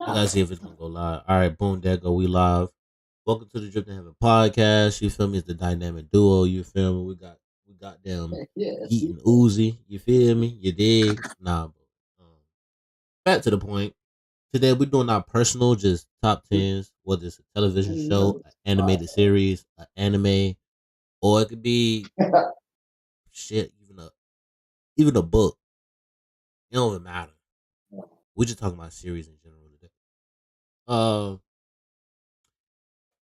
I gotta see if it's gonna go live. All right, boom, there go. We live. Welcome to the Drip to Heaven podcast. You feel me? It's the dynamic duo. You feel me? We got them Yeet and Uzi. You feel me? You dig? Nah, but back to the point. Today we're doing our personal, just top tens. Whether it's a television show, an animated series, an anime, or it could be shit, even a book. It don't even matter. We're just talking about series in general today. Uh,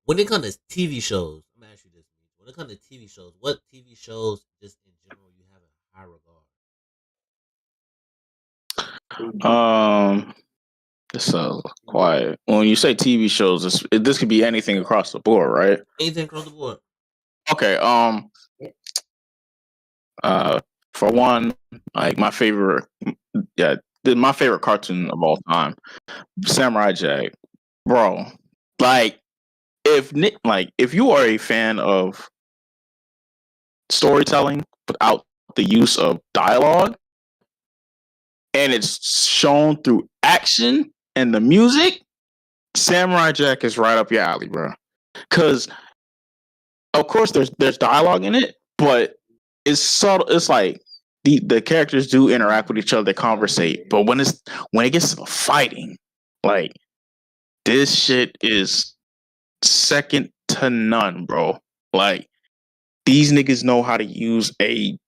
when it comes to TV shows, I'm gonna ask you this: when it comes to TV shows, what TV shows just in general you have in high regard? Um, it's quiet. When you say TV shows, this could be anything across the board, right? Anything across the board? Okay. For one, like my favorite cartoon of all time, Samurai Jack, bro. Like, if you are a fan of storytelling without the use of dialogue, and it's shown through action and the music, Samurai Jack is right up your alley, bro. Because of course there's dialogue in it, but it's subtle. It's like the characters do interact with each other, they conversate. But when it gets to fighting, like, this shit is second to none, bro. Like, these niggas know how to use a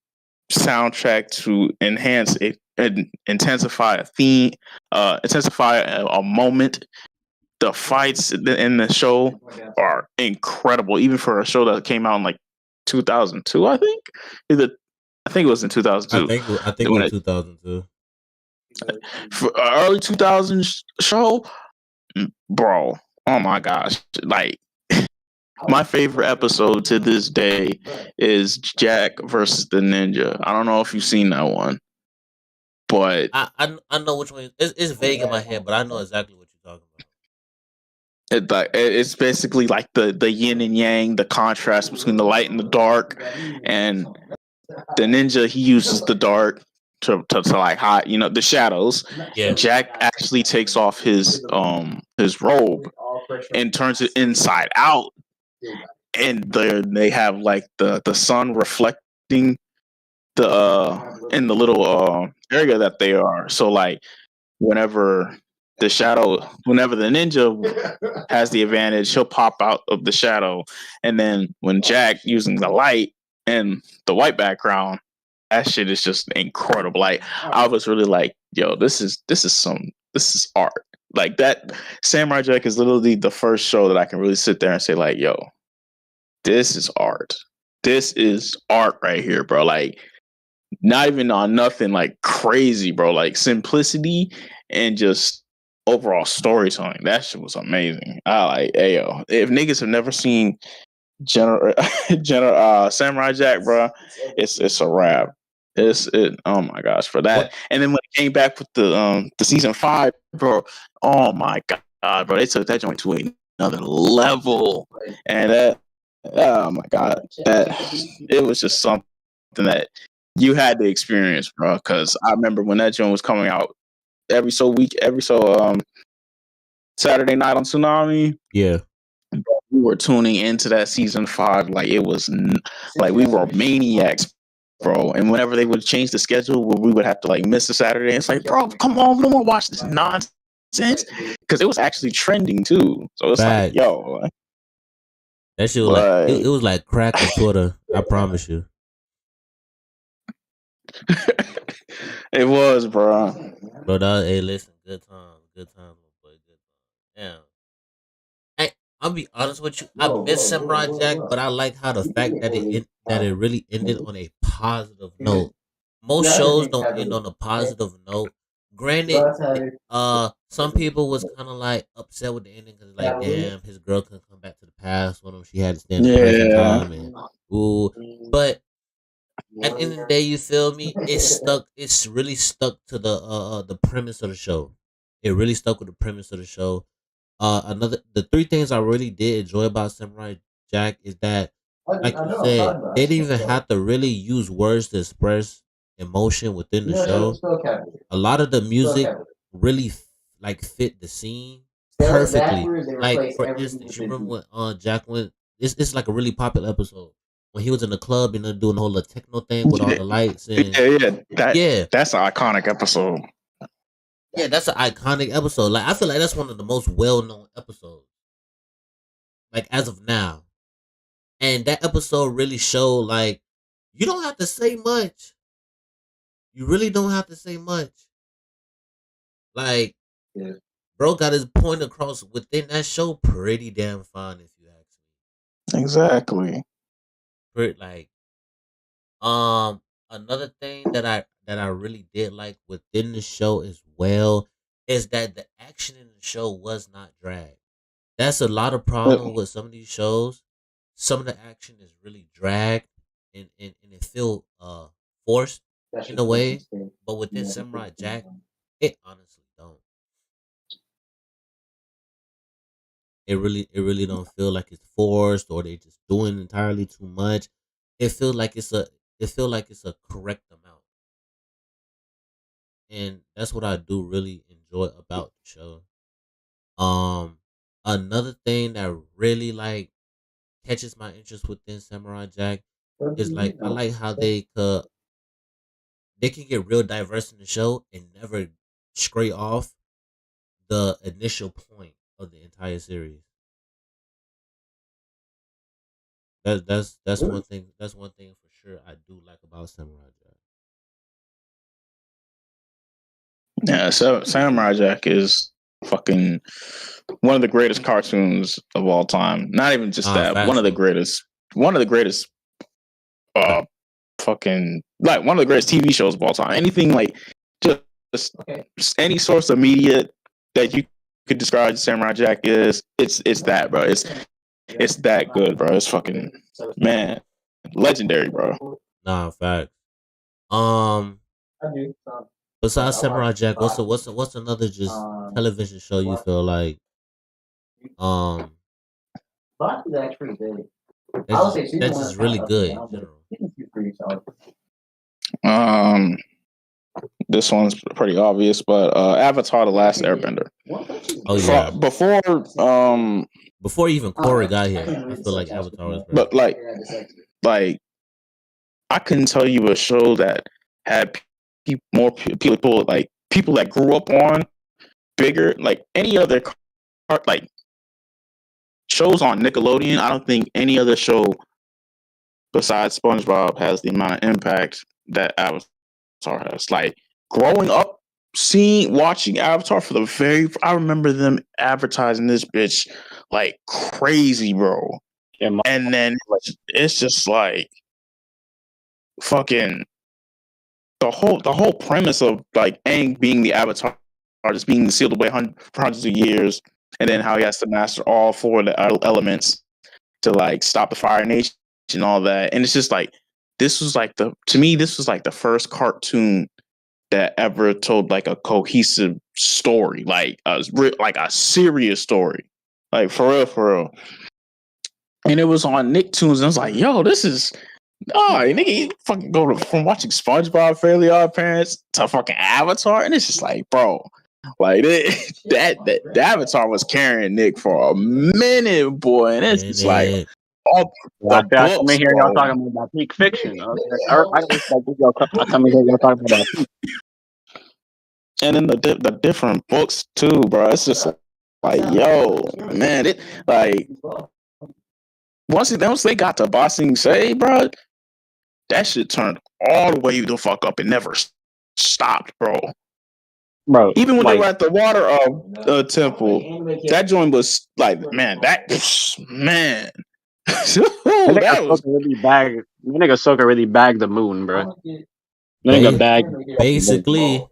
soundtrack to enhance it and intensify a theme, intensify a moment. The fights in the show are incredible, even for a show that came out in like 2002. I think it was in 2002. I think it was 2002. For early 2000s show, bro. Oh my gosh! Like, my favorite episode to this day is Jack versus the Ninja. I don't know if you've seen that one, but I know which one. It's vague in my head, but I know exactly what you're talking about. It's basically like the yin and yang, the contrast between the light and the dark, and the ninja, he uses the dark to like hide, the shadows. Yeah. Jack actually takes off his robe and turns it inside out, and they have like the sun reflecting in the little area that they are. So, like, whenever the ninja has the advantage, he'll pop out of the shadow. And then when Jack, using the light and the white background, that shit is just incredible. Like, I was really like, yo, this is art. Like, that Samurai Jack is literally the first show that I can really sit there and say, like, yo, this is art. This is art right here, bro. Like, not even on nothing like crazy, bro. Like, simplicity and just overall storytelling. That shit was amazing. I like, ayo. If niggas have never seen Samurai Jack, bro, it's a wrap. Oh my gosh, for that. What? And then when it came back with the season 5, bro, oh my god, bro, they took that joint to another level. And that, oh my god, it was just something that you had to experience, bro. Because I remember when that joint was coming out every Saturday night on Tsunami. Yeah. We were tuning into that season 5 like it was like we were maniacs, bro. And whenever they would change the schedule, we would have to like miss a Saturday. It's like, bro, come on, we don't want to watch this nonsense, because it was actually trending too. So it's like, yo, that shit was like it was like crack on Twitter. I promise you. It was, bro. Bro, hey, listen, good times, boy, good times. Damn. I'll be honest with you. I miss Samurai Jack, but I like how the fact that it really ended on a positive note. Most shows don't end on a positive note. Granted, some people was kind of like upset with the ending because, like, damn, his girl couldn't come back to the past when she had to stand the present time, and but at the end of the day, you feel me? It's really stuck to the premise of the show. It really stuck with the premise of the show. The 3 things I really did enjoy about Samurai Jack is that, like you said, they didn't even have to really use words to express emotion within the show. A lot of the music really like fit the scene perfectly. Like for instance, you remember when Jack went? It's like a really popular episode when he was in the club and they're doing the whole techno thing with all the lights and yeah, That's an iconic episode. yeah, that's an iconic episode. Like I feel like that's one of the most well known episodes. Like as of now, and that episode really showed like you don't have to say much. You really don't have to say much. Like, bro got his point across within that show pretty damn fine, if you ask me. Exactly. Pretty, like, another thing that I really did like within the show as well is that the action in the show was not dragged. That's a lot of problem with some of these shows. Some of the action is really dragged and it feel forced in a way. But within Samurai Jack, it honestly don't. It really don't feel like it's forced or they just doing entirely too much. It feels like it's a correct amount. And that's what I do really enjoy about the show. Um Another thing that really like catches my interest within Samurai Jack is like I like how they can get real diverse in the show and never stray off the initial point of the entire series. That's one thing. That's one thing for sure I do like about Samurai Jack. Yeah, so Samurai Jack is fucking one of the greatest cartoons of all time. Not even just that, one of the greatest fucking like one of the greatest TV shows of all time. Anything like just any source of media that you could describe Samurai Jack is it's that, bro. It's that good, bro. It's fucking man, legendary, bro. Nah, fact. Um, Besides Samurai Jack, what's another just television show you feel like um that's just really good in general? This one's pretty obvious, but Avatar: The Last Airbender. Oh yeah. Before even Korra got here, I feel like Avatar was better. But like I couldn't tell you a show that had more people like people that grew up on bigger like any other like shows on Nickelodeon. I don't think any other show besides SpongeBob has the amount of impact that Avatar has. Like growing up, watching Avatar for I remember them advertising this bitch like crazy, bro. Yeah, and then it's just like fucking the whole premise of like Aang being the Avatar, just being sealed away for hundreds of years, and then how he has to master all four of the elements to like stop the Fire Nation and all that. And it's just like this was like the first cartoon that ever told like a cohesive story, like a serious story, like for real. And it was on Nicktoons, and I was like, yo, this is nigga, you fucking go from watching SpongeBob, Fairly Odd Parents to fucking Avatar, and it's just like, bro, like that Avatar was carrying Nick for a minute, boy, and it's just like all the books. I come in here, y'all talking about peak fiction. I just like I come in here, y'all talking about peak. And then the different books too, bro. It's just like, yo, man, it like once they got to Ba Sing Se, bro, that shit turned all the way the fuck up and never stopped, bro. Bro, even when they were at the water temple, that joint was like, man, that was really bag. Nigga Soka really bagged the moon, bro. Nigga bagged basically,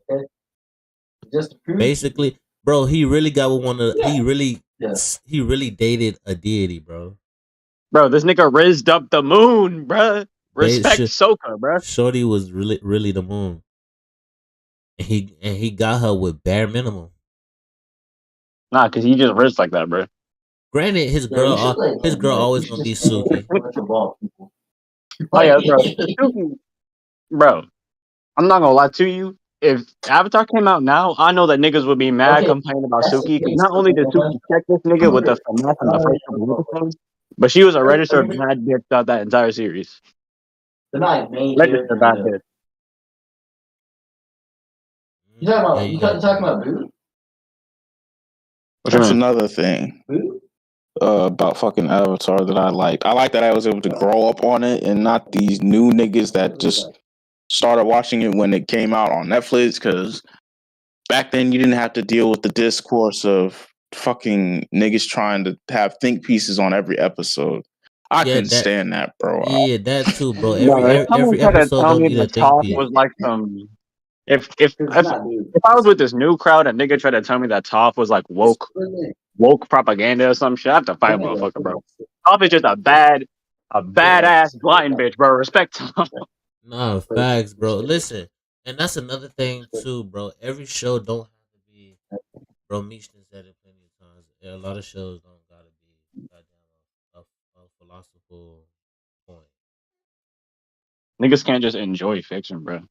bro. He really got one of he really dated a deity, bro. Bro, this nigga rizzed up the moon, bro. Respect Soka, bro. Shorty was really the moon. And he got her with bare minimum. Nah, cause he just rizzed like that, bro. Granted, his girl always gonna be Suki. Oh yeah, bro. Suki, bro. I'm not gonna lie to you. if Avatar came out now, I know that niggas would be mad complaining about Suki, because not only did Suki check this nigga with the finesse in the first couple of episodes, but she was a registered bad bitch throughout that entire series. Registered bad bitch. You talking about Boo? That's another thing about fucking Avatar that I like. I like that I was able to grow up on it and not these new niggas that just started watching it when it came out on Netflix, because back then you didn't have to deal with the discourse of fucking niggas trying to have think pieces on every episode. I couldn't stand that, bro. Yeah, that too, bro. No, if someone Every tried to episode tell don't me need the a think Toph piece. was like some, if I was with this new crowd and nigga tried to tell me that Toph was like woke propaganda or some shit, I have to fight motherfucker, bro. Toph is just a badass blind bitch, bro. Respect Toph. Nah, facts, bro. Listen, and that's another thing too, bro. Every show don't have to be, bro. Meechton said it plenty of times. A lot of shows don't gotta be goddamn a philosophical point. Niggas can't just enjoy fiction, bro.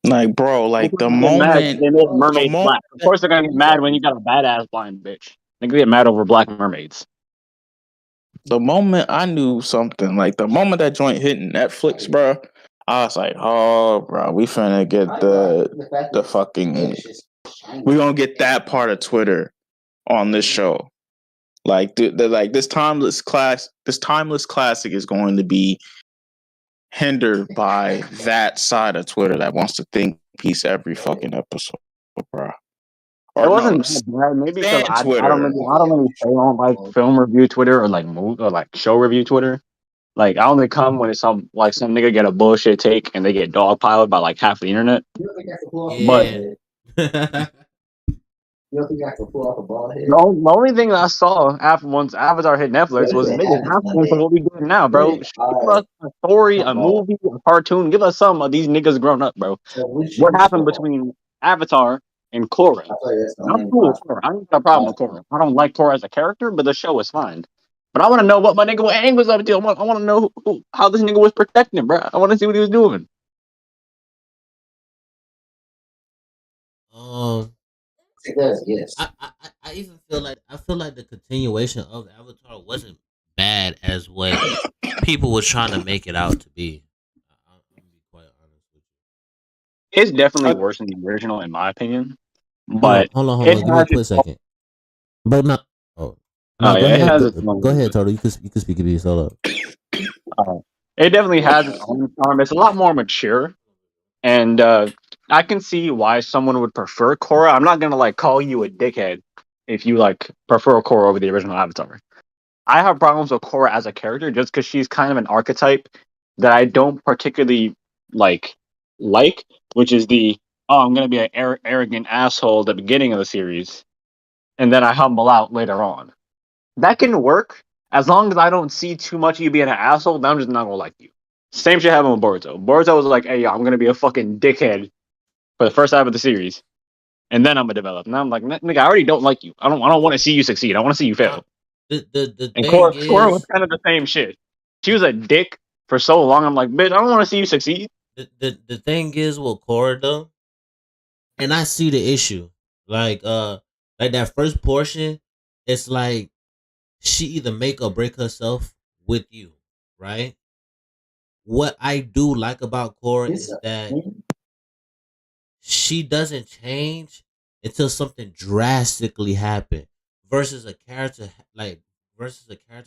Like, bro, like the They get mad 'cause moment, they made mermaids black. Of course they're gonna get mad when you got a badass blind bitch. Niggas get mad over black mermaids. the moment I knew something, like the moment that joint hit Netflix, bro, I was like, oh, bro, we finna get the fucking, we gonna get that part of Twitter on this show. Like like this timeless classic is going to be hindered by that side of Twitter that wants to think piece every fucking episode, bro. It wasn't that bad. Maybe because I don't really stay on like film review Twitter or like movie or like show review Twitter. Like I only come when it's some nigga get a bullshit take and they get dogpiled by like half the internet. Yeah. You don't think I can pull off a ball head? The only thing that I saw after once Avatar hit Netflix was niggas asking for what we doing now, bro. Give us a story, a movie, a cartoon. Give us some of these niggas grown up, bro. What happened between Avatar and Korra? I'm cool with Korra. I don't got a problem with Korra. I don't like Korra as a character, but the show is fine. But I want to know what my nigga Aang was up to. I want to know how this nigga was protecting, bro. I want to see what he was doing. Yes. I even feel like the continuation of Avatar wasn't bad as what people were trying to make it out to be. I'm gonna be quite honest with you. It's definitely worse than the original, in my opinion. But hold on. Give me a quick second. But not. Oh, no, go ahead. Go ahead, Toto. You can speak of yourself. It definitely has its own charm. It's a lot more mature, and I can see why someone would prefer Korra. I'm not gonna like call you a dickhead if you like prefer Korra over the original Avatar. I have problems with Korra as a character just because she's kind of an archetype that I don't particularly like, which is the I'm gonna be an arrogant asshole at the beginning of the series, and then I humble out later on. That can work as long as I don't see too much of you being an asshole. Then I'm just not gonna like you. Same shit happened with Boruto. Boruto was like, "Hey, yo, I'm gonna be a fucking dickhead for the first half of the series, and then I'm gonna develop." Now I'm like, "Nigga, I already don't like you. I don't want to see you succeed. I want to see you fail." The And thing Korra was is, kind of the same shit. She was a dick for so long. I'm like, bitch, I don't want to see you succeed. the thing is with Korra though, and I see the issue. Like that first portion, it's like she either make or break herself with you, right? What I do like about Korra is that she doesn't change until something drastically happens. Versus a character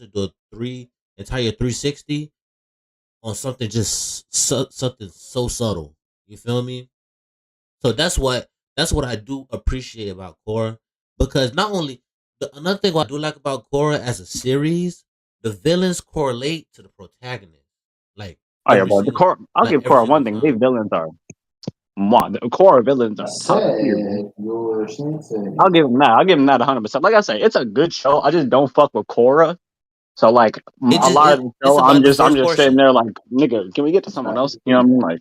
do a entire 360 on something something so subtle. You feel me? So that's what I do appreciate about Korra, because not only another thing what I do like about Korra as a series, the villains correlate to the protagonist. Like, Oh yeah, well, I'll give Korra one thing. These villains are the Korra villains are top tier. I'll give them that. I'll give them that 100%. Like I say, it's a good show. I just don't fuck with Korra. So like a lot of the show, I'm just sitting there like, nigga, can we get to someone else? You know what I mean? Like,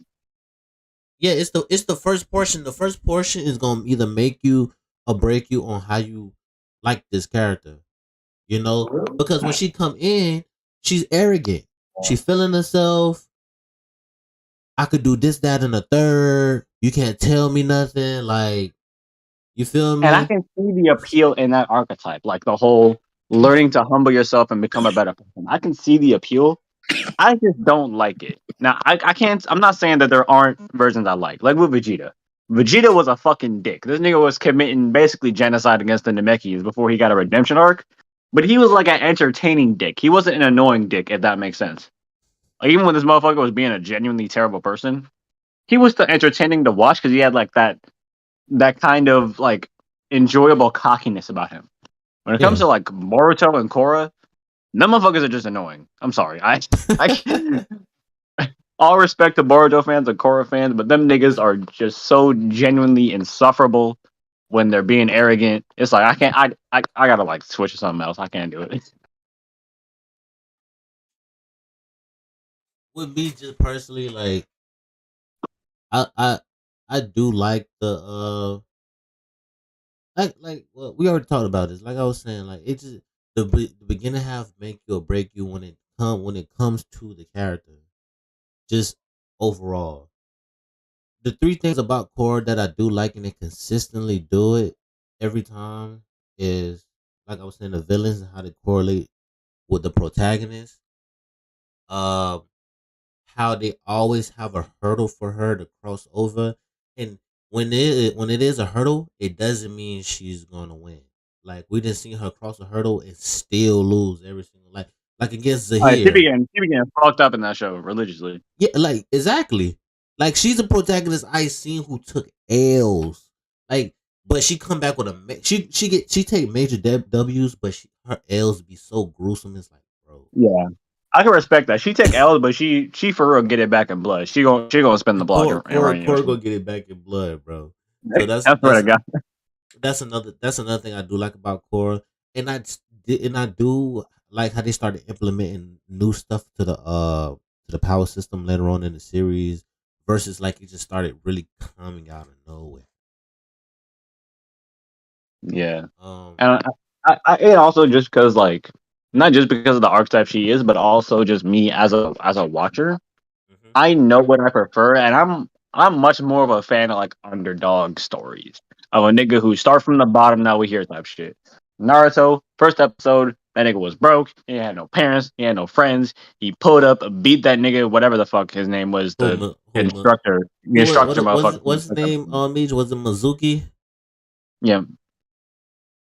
yeah, it's the first portion. The first portion is gonna either make you or break you on how you like this character. You know, because when she come in, she's arrogant. She feeling herself. I could do this, that, and the third. you can't tell me nothing. Like, you feel And I me? can see the appeal in that archetype, like the whole learning to humble yourself and become a better person. I can see the appeal. I just don't like it. Now, I can't. I'm not saying that there aren't versions I like with Vegeta. Vegeta was a fucking dick. This nigga was committing basically genocide against the Namekians before he got a redemption arc. But he was like an entertaining dick. He wasn't an annoying dick, if that makes sense. Like, even when this motherfucker was being a genuinely terrible person, he was still entertaining to watch because he had like that kind of like enjoyable cockiness about him. When it comes Yeah. to like Boruto and Korra, them motherfuckers are just annoying. I'm sorry. I all respect to Boruto fans and Korra fans, but them niggas are just so genuinely insufferable when they're being arrogant. It's like I can't. I gotta like switch to something else. I can't do it. With me, just personally, like, I I I do like the like well, we already talked about this. Like I was saying, like it just the beginning half make you or break you when it comes to the character. Just overall, the three things about Core that I do like and they consistently do it every time is, like I was saying, the villains and how they correlate with the protagonist. Um, how they always have a hurdle for her to cross over, and when it is a hurdle, it doesn't mean she's gonna win. Like, we didn't see her cross a hurdle and still lose every single, like against Zahir. She began fucked up in that show religiously. Yeah, like exactly. Like, she's a protagonist I seen who took L's. Like, but she come back with she take major W's, but her L's be so gruesome. It's like, bro, Yeah, I can respect that. She take L's, but she for real get it back in blood. She gonna spin the block and run your Cora shit. gonna get it back in blood, bro. So That's what I got. that's another thing I do like about Cora, and I do like how they started implementing new stuff to the power system later on in the series, versus like it just started really coming out of nowhere. Yeah. Um, And and also just because like not just because of the archetype she is, but also just me as a watcher. mhm. I know what I prefer, and I'm much more of a fan of like underdog stories of a nigga who start from the bottom now we hear type shit. Naruto first episode, that nigga was broke. He had no parents. He had no friends. He pulled up, beat that nigga, whatever the fuck his name was, who the who the instructor motherfucker. what's his name? Meej, was it Mizuki? Yeah,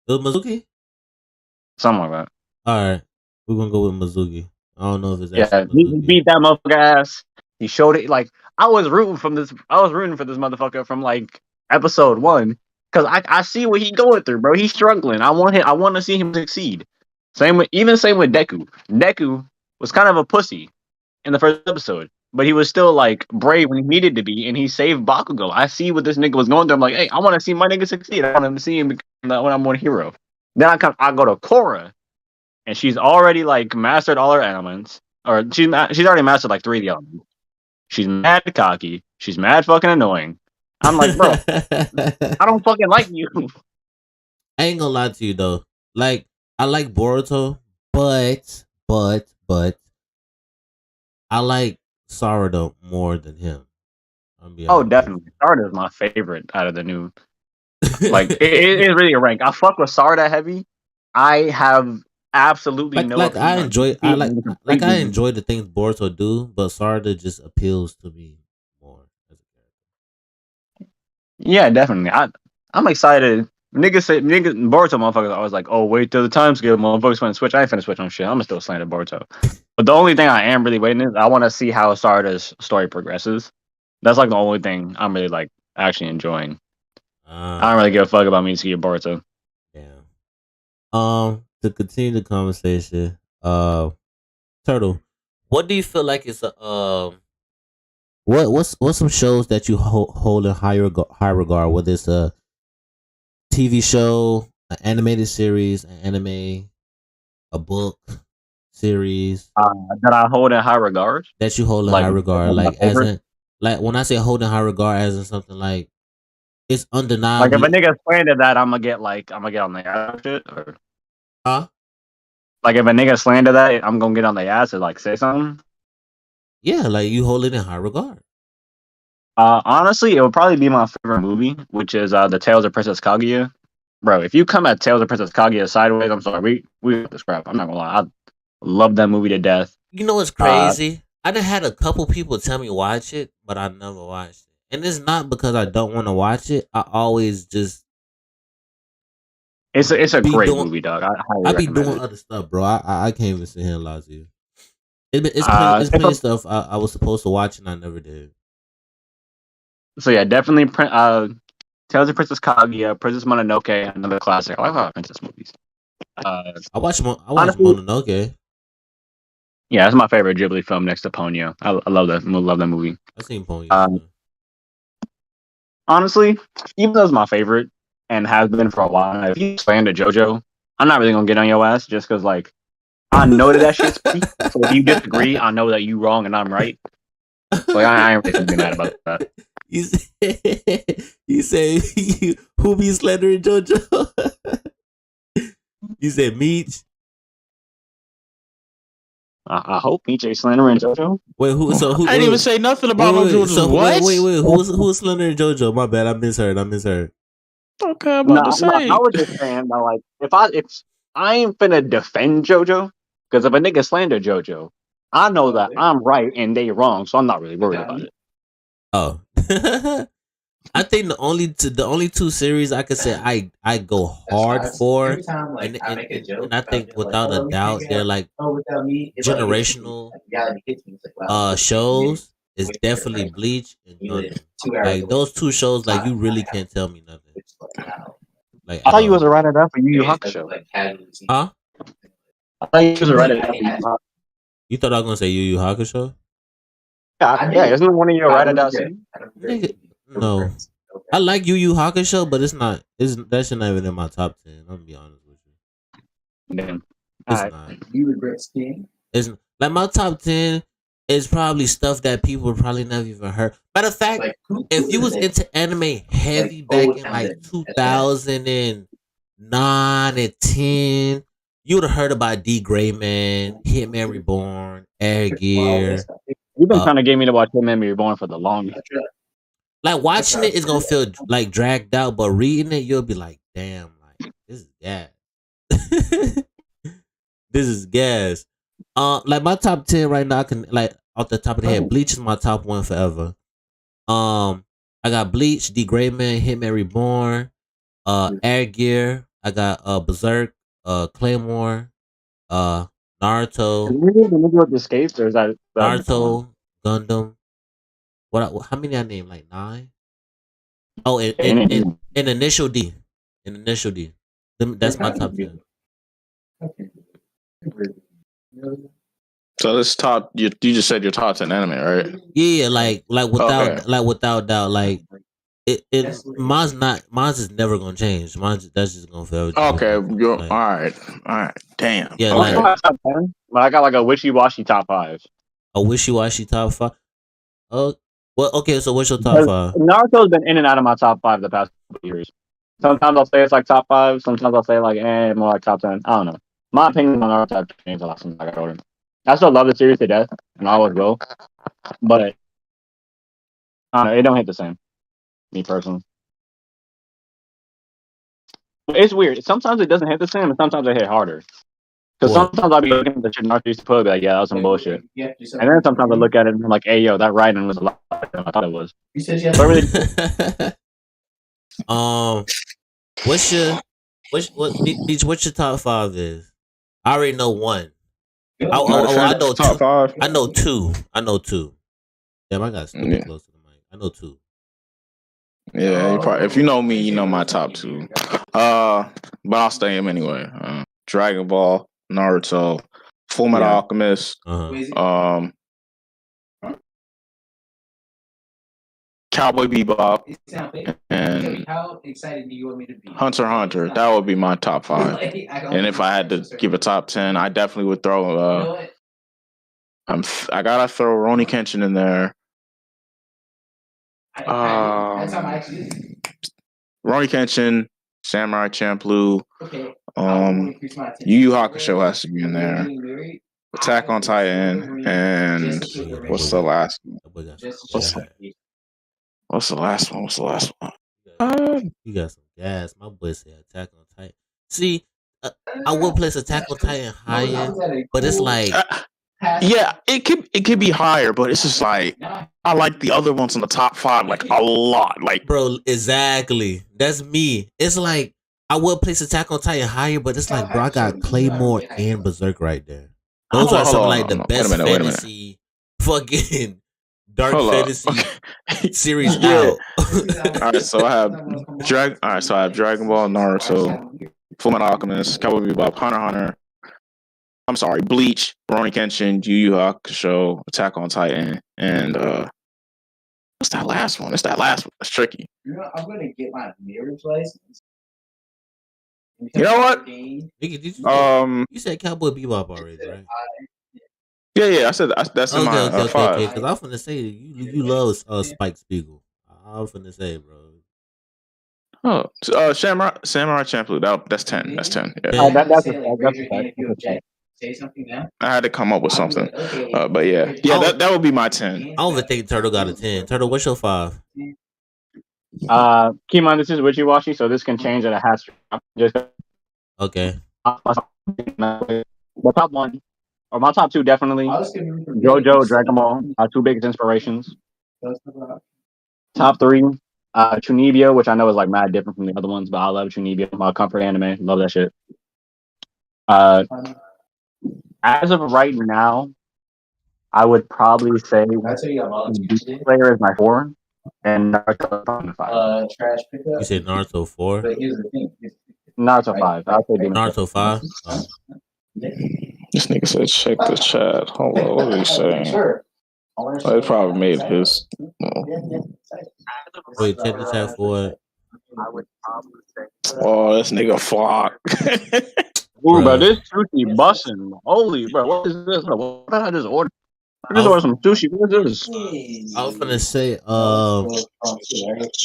It was Mizuki. something like that. All right, we're gonna go with Mizuki. I don't know if it's actually Yeah, he Mizuki. beat that motherfucker ass. He showed it like I was rooting from this. I was rooting for this motherfucker from like episode one because I see what he going through, bro. He's struggling. I want him. I want to see him succeed. Same with Deku. Deku was kind of a pussy in the first episode, but he was still like brave when he needed to be, and he saved Bakugo. I see what this nigga was going through. I'm like, hey, I want to see my nigga succeed. I want him to see him become that one on one hero. Then I go to Korra, and she's already like mastered all her elements, or she's already mastered like three of the elements. She's mad cocky. She's mad fucking annoying. I'm like, bro, I don't fucking like you. I ain't gonna lie to you though. Like, I like Boruto, but I like Sarada more than him. I'll be Oh, honest with definitely. Sarda is my favorite out of the new. Like, it's really a rank. I fuck with Sarda heavy. I have absolutely no like I opinion on enjoy I like I completely. enjoy the things Boruto do, but Sarada just appeals to me more as a Yeah, definitely. I'm excited. Niggas Boruto motherfuckers always like, oh wait till the time scale, motherfuckers finna switch. I ain't finna switch on shit. I'm still slander Boruto. But the only thing I am really waiting is I want to see how Sarda's story progresses. That's like the only thing I'm really like actually enjoying. I character. don't really give a fuck about Mitsuki or Boruto. Yeah. To continue the conversation, Turtle, what do you feel like is a what's some shows that you hold in high regard? Whether it's a TV show, an animated series, an anime, a book series That I hold in high regard. that you hold in high Like regard, one of my like as favorite. in, like when I say hold in high regard, as in something like it's Like if a undeniably, nigga slandered that, I'm gonna get on the ass shit. Or huh? like if a nigga slander that, I'm gonna get on the ass and like say something. Yeah, like you hold it in high regard. Honestly, it would probably be my favorite movie, which is the Tales of Princess Kaguya. Bro, if you come at Tales of Princess Kaguya sideways, I'm sorry, we got this crap. I'm not gonna lie, I love that movie to death. You know what's crazy? I done had a couple people tell me watch it, but I never watched it. And it's not because I don't want to watch it. I always just It's a be great doing. movie, dog. I highly I be recommend doing it. other stuff, bro. I can't even sit here and lie to you. It's It's plenty of stuff I was supposed to watch and I never did. so yeah, definitely. Tales of Princess Kaguya, Princess Mononoke, another classic. I like a lot of princess movies. I watched Honestly, Mononoke. yeah, it's my favorite Ghibli film next to Ponyo. I love that. Love that movie. I seen Ponyo Um, too. honestly, even though it's my favorite and has been for a while, if you slander JoJo, I'm not really gonna get on your ass just because like I know that shit's peak. So if you disagree, I know that you wrong and I'm right. So like, I ain't really gonna be mad about that. You say, you say who be slandering JoJo? You said Meech. I hope PJ slandering JoJo. Wait, who? So who? I didn't even say nothing about no JoJo's what? Who's slandering JoJo? My bad, I misheard. Okay, I'm No, about to I say. was just saying that like if I ain't finna defend JoJo, because if a nigga slander JoJo, I know that I'm right and they wrong, so I'm not really worried about it. Oh, I think the only two series I could say I go hard for, and I think without a doubt they're like generational shows is definitely Bleach and Gundam. Like those two shows, like you really can't tell me nothing, like I at thought you was all. a writer down for Yu Yu Hakusho. Huh? I thought you was a writer down for Yu Yu Hakusho. You thought I was gonna say Yu Yu Hakusho? Yeah, isn't one of your writer down? Nigga, no. I like Yu Yu Hakusho, but it's not. It's that shit not even in my top 10. I'm gonna be honest with you. Damn. It's Alright. not. You regret skiing? It's like my top 10 is probably stuff that people probably never even heard. Matter of fact, if you was into anime heavy back in like 2009 and 10, you would have heard about D. Grayman, Hitman Reborn, Air Gear. You've been trying to get me to watch Hitman Reborn for the longest. Like watching it is gonna feel like dragged out, but reading it, you'll be like, damn, like this is gas. This is gas. Like my top 10 right now, I can like off the top of the head, Bleach is my top one forever. I got Bleach, D. Grayman, Hitman Reborn, Air Gear. I got Berserk, Claymore, Naruto, The nigga with the skates, or is that Naruto, Gundam. How many I named? Like 9. Oh, in Initial D. In Initial D. That's my top 10. So this top, you just said your top 10 anime, right? Yeah, like without doubt, like mine's is never gonna change. That's just gonna forever. Okay, like, all right. Damn. Yeah, okay. I got top 10, but I got like a wishy-washy top 5. A wishy-washy top 5. Oh, well, okay. So what's your top 5? Naruto's been in and out of my top 5 the past couple years. Sometimes I'll say it's like top 5. Sometimes I'll say like, more like top 10. I don't know. My opinion on Naruto changed a lot since I got older. I still love the series to death, and I always will. But I don't know. It don't hit the same. Me personally. It's weird. Sometimes it doesn't hit the same, and sometimes it hit harder. Because sometimes I'll be looking at the shit Naruto used to put, be like, yeah, that was some bullshit. And then sometimes I look at it and I'm like, hey, yo, that writing was a lot better than I thought it was. What's your top 5 is? I already know one. I know top 5. I know two. Damn, I got stupid close to the mic. I know 2. Yeah, if you know me, you know my top 2. But I'll stay him anyway. Dragon Ball, Naruto, Full Metal Alchemist, Cowboy Bebop, and how excited do you want me to be? Hunter x Hunter. That would be my top 5. And if I had to give a top 10, I definitely would throw. I gotta throw Rurouni Kenshin in there. Rurouni Kenshin, Samurai Champloo, Yu Yu Hakusho has to be in there. Attack on Titan, and what's the last one? What's the last one? You got some gas. My boy said Attack on Titan. See, I would place Attack on Titan higher, but it's like, yeah, it could be higher, but it's just like I like the other ones in the top 5 like a lot. Like, bro, exactly. That's me. It's like I would place Attack on Titan higher, but it's like, bro, I got Claymore and Berserk right there. Those are some like the best fantasy fucking dark fantasy series out. Alright, so I have Dragon Ball, Naruto, Fullmetal Alchemist, Cowboy Bebop, Hunter x Hunter. I'm sorry, Bleach, Rurouni Kenshin, Yu Yu Hakusho, Attack on Titan, and what's that last one? It's tricky. You know, I'm gonna get my marriage license. You know what? You said Cowboy Bebop already, right? Yeah. I said that's in my 5. Because I was finna say you love Spike Spiegel. I was finna say, bro. Oh, Samurai Champloo. That's 10. That's 10. Yeah. That's say something now. I had to come up with something, but yeah, that would be my 10. I don't even think Turtle got a 10. Turtle, what's your 5? Kimon, this is wishy-washy, so this can change at a half. Just okay. The top 1, or my top 2, definitely. JoJo, Dragon Ball, 2 biggest inspirations. Top 3, Chunibyo, which I know is like mad different from the other ones, but I love Chunibyo. My comfort anime, love that shit. As of right now, I would probably say Slayer is my 4, and Naruto is my 5. You said Naruto 4? Naruto 5. I'll say Naruto 5? Oh. This nigga said, check the chat. Hold on, what are you saying? They probably made his. Wait, check the chat for it. Oh, this nigga flock. Ooh, but this sushi busting. Holy, bro, what is this? What did I just order? I just ordered some sushi. What is this? I was gonna say,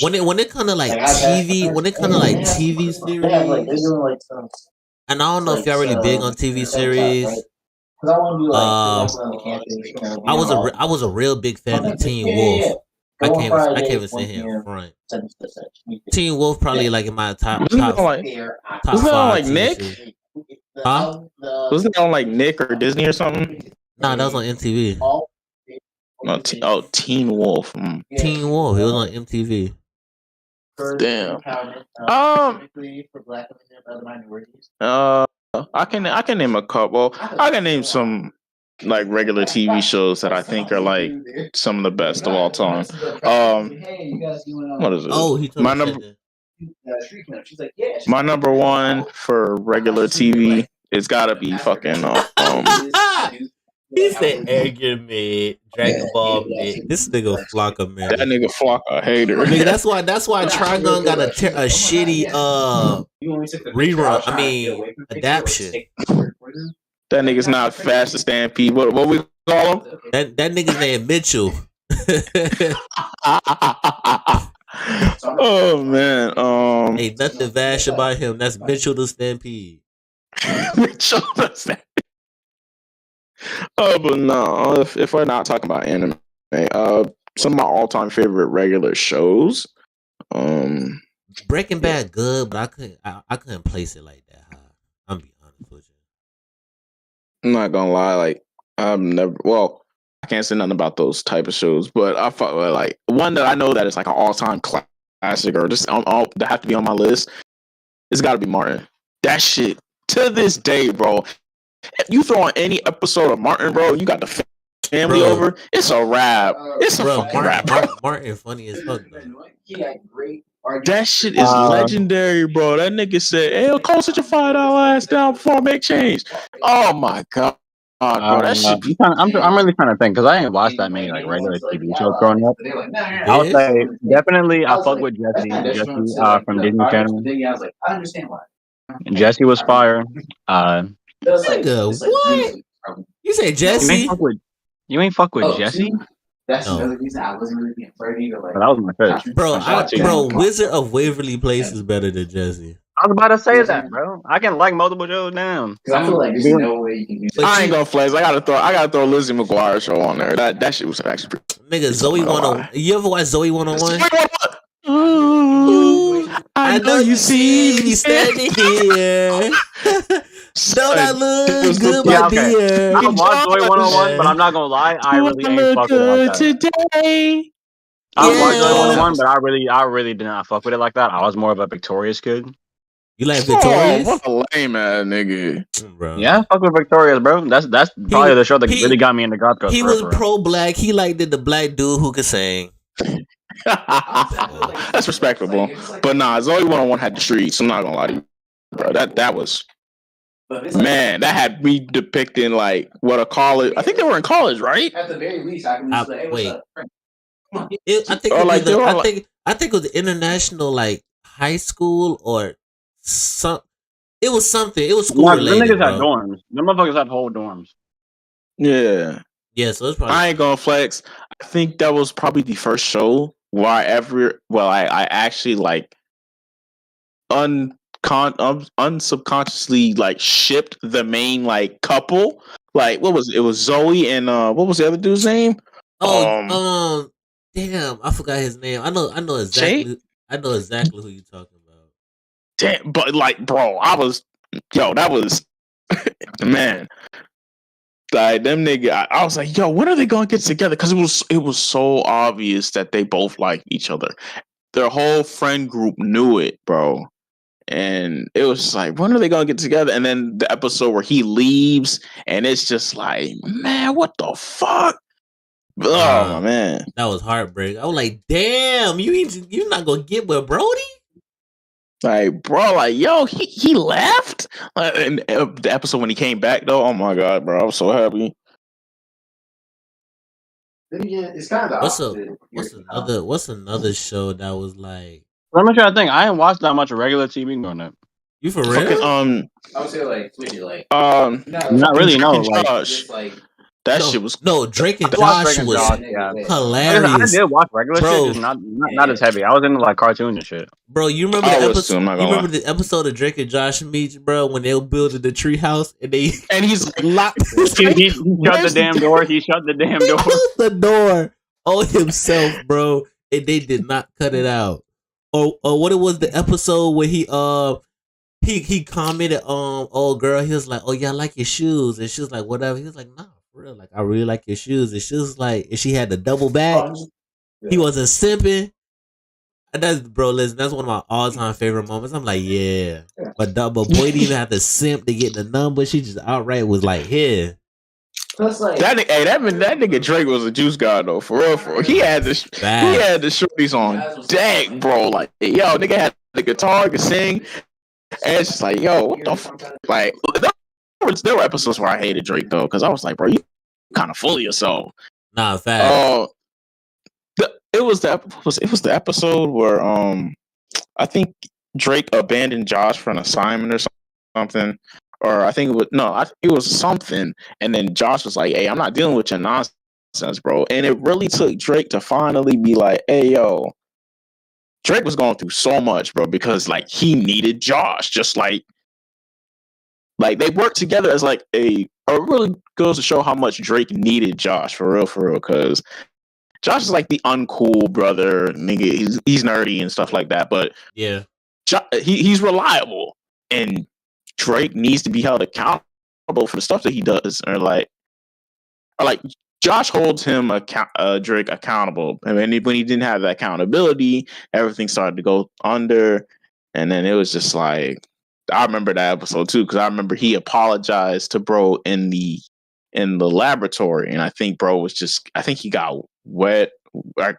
when it kind of like TV series, and I don't know if y'all really big on TV series. I was a real big fan of Teen Wolf. I can't even sit here in front. Teen Wolf probably like in my top 5. Like Nick? Huh? Wasn't it on like Nick or Disney or something? Nah, that was on MTV. Teen Wolf. Teen Wolf. It was on MTV. Damn. I can name a couple. I can name some like regular TV shows that I think are like some of the best of all time. What is it? Oh, he told me my number 1 for regular TV. It's gotta be fucking. He said Edgar mid, Dragon Ball mid. This nigga Flocka, man. That nigga Flocka a hater. Nigga, that's why Trigun got a shitty rerun. I mean adaptation. That nigga's not fast to stampede. What we call him? That nigga's name Mitchell. Oh man. Ain't nothing vash about him. That's Mitchell the Stampede. Mitchell the Stampede. But no, if we're not talking about anime, some of my all-time favorite regular shows. Breaking Bad good, but I couldn't place it like that high. I'm be honest with you. I'm not gonna lie, like I can't say nothing about those type of shows, but I thought like one that I know that is like an all-time classic or just that have to be on my list. It's got to be Martin. That shit to this day, bro. If you throw on any episode of Martin, bro, you got the family over. It's a wrap. It's a fucking wrap. Martin funny as fuck, though. That shit is legendary, bro. That nigga said, "Hey, call such a $5 ass down before I make change." Oh my god. Bro, that shit. I'm really trying to think because I ain't watched that many like regular TV shows growing up. I would say definitely I fuck with Jesse from Disney Channel. I was like, I understand why. Jesse was fire. Nigga, what? You say Jesse? You ain't fuck with Jesse? That's another reason I wasn't really being flirty to like. But that was my first. Bro, Wizard of Waverly Place is better than Jesse. I was about to say that, bro. I can like multiple shows down. I feel like there's no way you can do that. I ain't gonna flex. I gotta throw Lizzie McGuire show on there. That shit was actually pretty. Nigga, Zoe 101. You ever watch Zoe 101? Ooh, I know you see me standing here. Don't I look good, Yeah, my okay. dear? I watched Zoe 101, but I'm not gonna lie, I really ain't fuck with it like that. today. I watched Zoe Yeah. 101, but I really did not fuck with it like that. I was more of a Victorious kid. You like Oh, Victorious? what a lame ass nigga. Bro. Yeah, fuck with Victorious, bro. That's probably the show that really got me into goth girls. He was pro-black. He liked the black dude who could sing. That's respectable. But nah, Zoe 101 had the streets. I'm not gonna lie to you, bro. That was, man, that had me depicting like what a college. I think they were in college, right? At the very least, I can just say, hey, what's wait. up? I think it was the international like high school or some. It was something. It was school related. Them niggas had dorms. Them motherfuckers had whole dorms. Yeah. Yeah, so it's probably. I ain't gonna flex. I think that was probably the first show where I actually like unsubconsciously like shipped the main like couple. Like what was it? It was Zoe and what was the other dude's name? Oh, damn, I forgot his name. I know exactly. Jay? I know exactly who you're talking about. Damn, but like, bro, that was man. Like them nigga, I was like, yo, when are they gonna get together? Because it was so obvious that they both liked each other. Their whole friend group knew it, bro. And it was just like, when are they gonna get together? And then the episode where he leaves, and it's just like, man, what the fuck? Oh man, that was heartbreak. I was like, damn, you not gonna get with Brody? Like, bro, like, yo, he left. And the episode when he came back, though, oh my god, bro, I was so happy. Yeah, it's kind of what's another show that was like? I'm not sure. I think I ain't watched that much of regular TV growing up. You for real? Fucking, I would say like not really. No, like that shit was Drake and Josh was hilarious. I did watch regular shit, just not as heavy. I was into like cartoons and shit. Bro, you remember the episode? You remember the episode of Drake and Josh meets, bro, when they were building the treehouse and he's like locked. he shut the damn door. He shut the damn door. Closed the door on himself, bro, and they did not cut it out. Or what it was the episode where he commented old girl. He was like, "Oh yeah, I like your shoes," and she was like, "Whatever." He was like, "Nah, for real, like I really like your shoes." And she was like, and she had the double back. He wasn't simping. And listen, that's one of my all-time favorite moments. I'm like, yeah, but boy didn't even have to simp to get the number. She just outright was like, here. Like, that nigga Drake was a juice god though, for real. He had the shorties on deck, bro. Like, yo, nigga had the guitar, could sing, and it's just like, yo, what the fuck? Like, there were episodes where I hated Drake though, because I was like, bro, you kind of full of yourself. Nah, fact. It was the episode where I think Drake abandoned Josh for an assignment or something. Or I think it was something, and then Josh was like, "Hey, I'm not dealing with your nonsense, bro." And it really took Drake to finally be like, "Hey, yo." Drake was going through so much, bro, because like he needed Josh, just like they worked together as like it really goes to show how much Drake needed Josh for real, because Josh is like the uncool brother nigga. He's nerdy and stuff like that, but yeah, he's reliable and. Drake needs to be held accountable for the stuff that he does, or like Josh holds him Drake accountable. I mean, when he didn't have that accountability, everything started to go under, and then it was just like I remember that episode too because I remember he apologized to bro in the laboratory, and I think bro was he got wet. I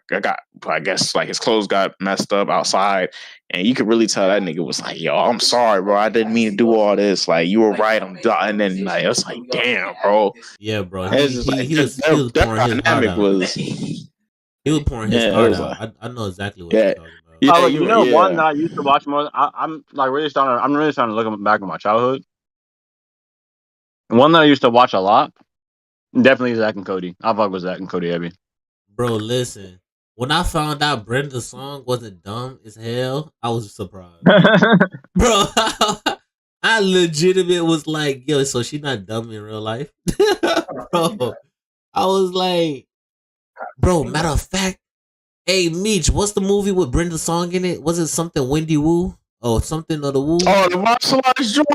guess like his clothes got messed up outside, and you could really tell that nigga was like, "Yo, I'm sorry, bro. I didn't mean to do all this. Like, you were right. I'm done." And then like, it was like, "Damn, bro." Yeah, bro. He was pouring his heart out. He was pouring his heart out. I know exactly what you're talking about. Yeah, one that I used to watch more. I'm really starting to look back at my childhood. One that I used to watch a lot, definitely Zack and Cody. I fuck with Zack and Cody heavy. Bro, listen. When I found out Brenda's song wasn't dumb as hell, I was surprised. Bro, I legitimately was like, yo, so she not dumb in real life? Bro, I was like, Bro, matter of fact, hey Meech, what's the movie with Brenda Song in it? Was it something Wendy Woo? Oh, something of the Woo? Oh, the martial arts joint.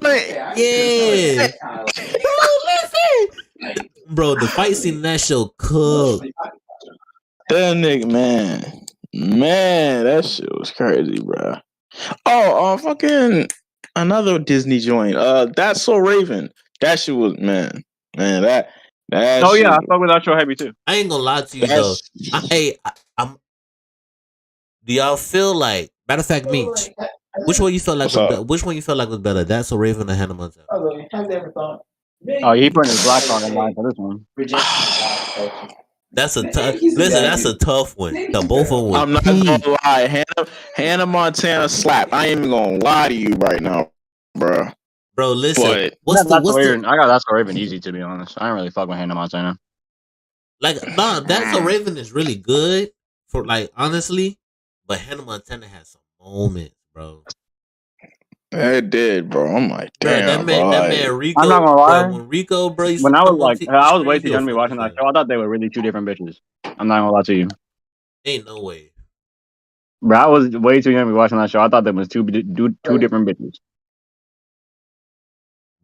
Yeah. Bro, listen. Bro, the fight scene in that show cooked. That nigga, man, that shit was crazy, bro. Oh, fucking another Disney joint. That's So Raven. That shit was that. Oh shit, yeah, I fuck with that show heavy too. I ain't gonna lie to you though. I'm. Do y'all feel like? Matter of fact, Meech, which one you felt like? Which one you felt like was better? That's So Raven or Hannah Montana? Oh, he putting his black on in line for this one. That's a tough. Listen, that's a tough one. The both of them. I'm not gonna lie. Hannah Montana slap. I ain't even gonna lie to you right now, bro. Bro, listen. I got That's So Raven easy, to be honest. I don't really fuck with Hannah Montana. Like, nah, That's So Raven is really good for like honestly, but Hannah Montana has some moments, bro. It did, bro. I'm like, damn, bro, that man Rico. I'm not gonna lie. When Rico, bro, when I was like, I was way too young to be watching that show. I thought they were really two different bitches. I'm not gonna lie to you. Ain't no way. Bro, I was way too young to be watching that show. I thought they was two different bitches.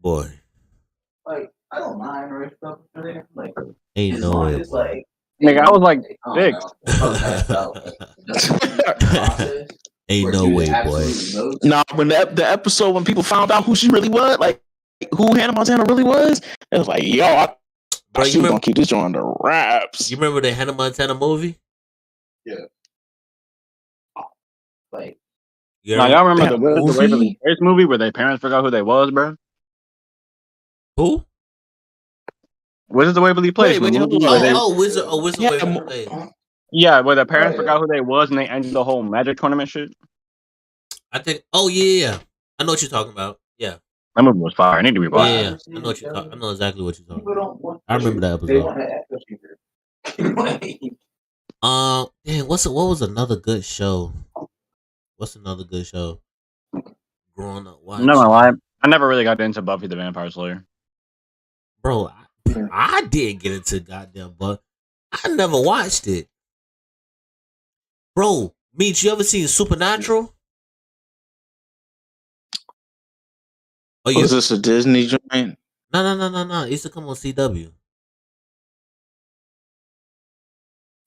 Boy. Like, I don't mind or stuff. Like, ain't no way. Like, nigga, I was like 6. Ain't no way, boy. Nah, when the episode when people found out who she really was, like who Hannah Montana really was, it was like, yo, I thought she was gonna keep this on the wraps. You remember the Hannah Montana movie? Yeah. Like, now y'all remember the Waverly Place movie where their parents forgot who they was, bro? Who? What is the Waverly Place? Wizard Waverly Place. Yeah, where the parents forgot who they was and they ended the whole Magic tournament shit. I think. Oh yeah. I know what you're talking about. Yeah. That movie was fire. I need to rewatch. Yeah, I know what you're talking. I know exactly what you're talking about. I remember that episode. Damn. What was another good show? What's another good show? Growing up watching. No, I never really got into Buffy the Vampire Slayer. Bro, I did get into goddamn Buffy. I never watched it. Bro, Meech, you ever seen Supernatural? Oh, is this a Disney joint? No. It used to come on CW.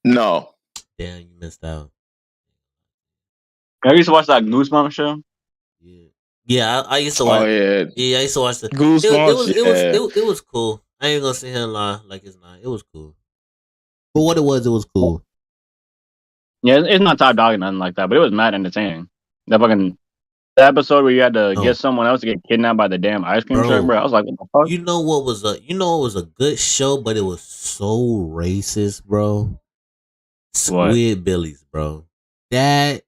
No. Damn, you missed out. I used to watch that Goosebumps show. Yeah, I used to watch. Oh yeah, I used to watch the Goosebumps. It was cool. I ain't gonna sit here and lie like it's not. It was cool. For what it was cool. Yeah, it's not top dog or nothing like that, but it was mad entertaining. The episode where you had to get someone else to get kidnapped by the damn ice cream truck, bro. I was like, what the fuck? You know what was a good show, but it was so racist, bro. Squidbillies, bro. That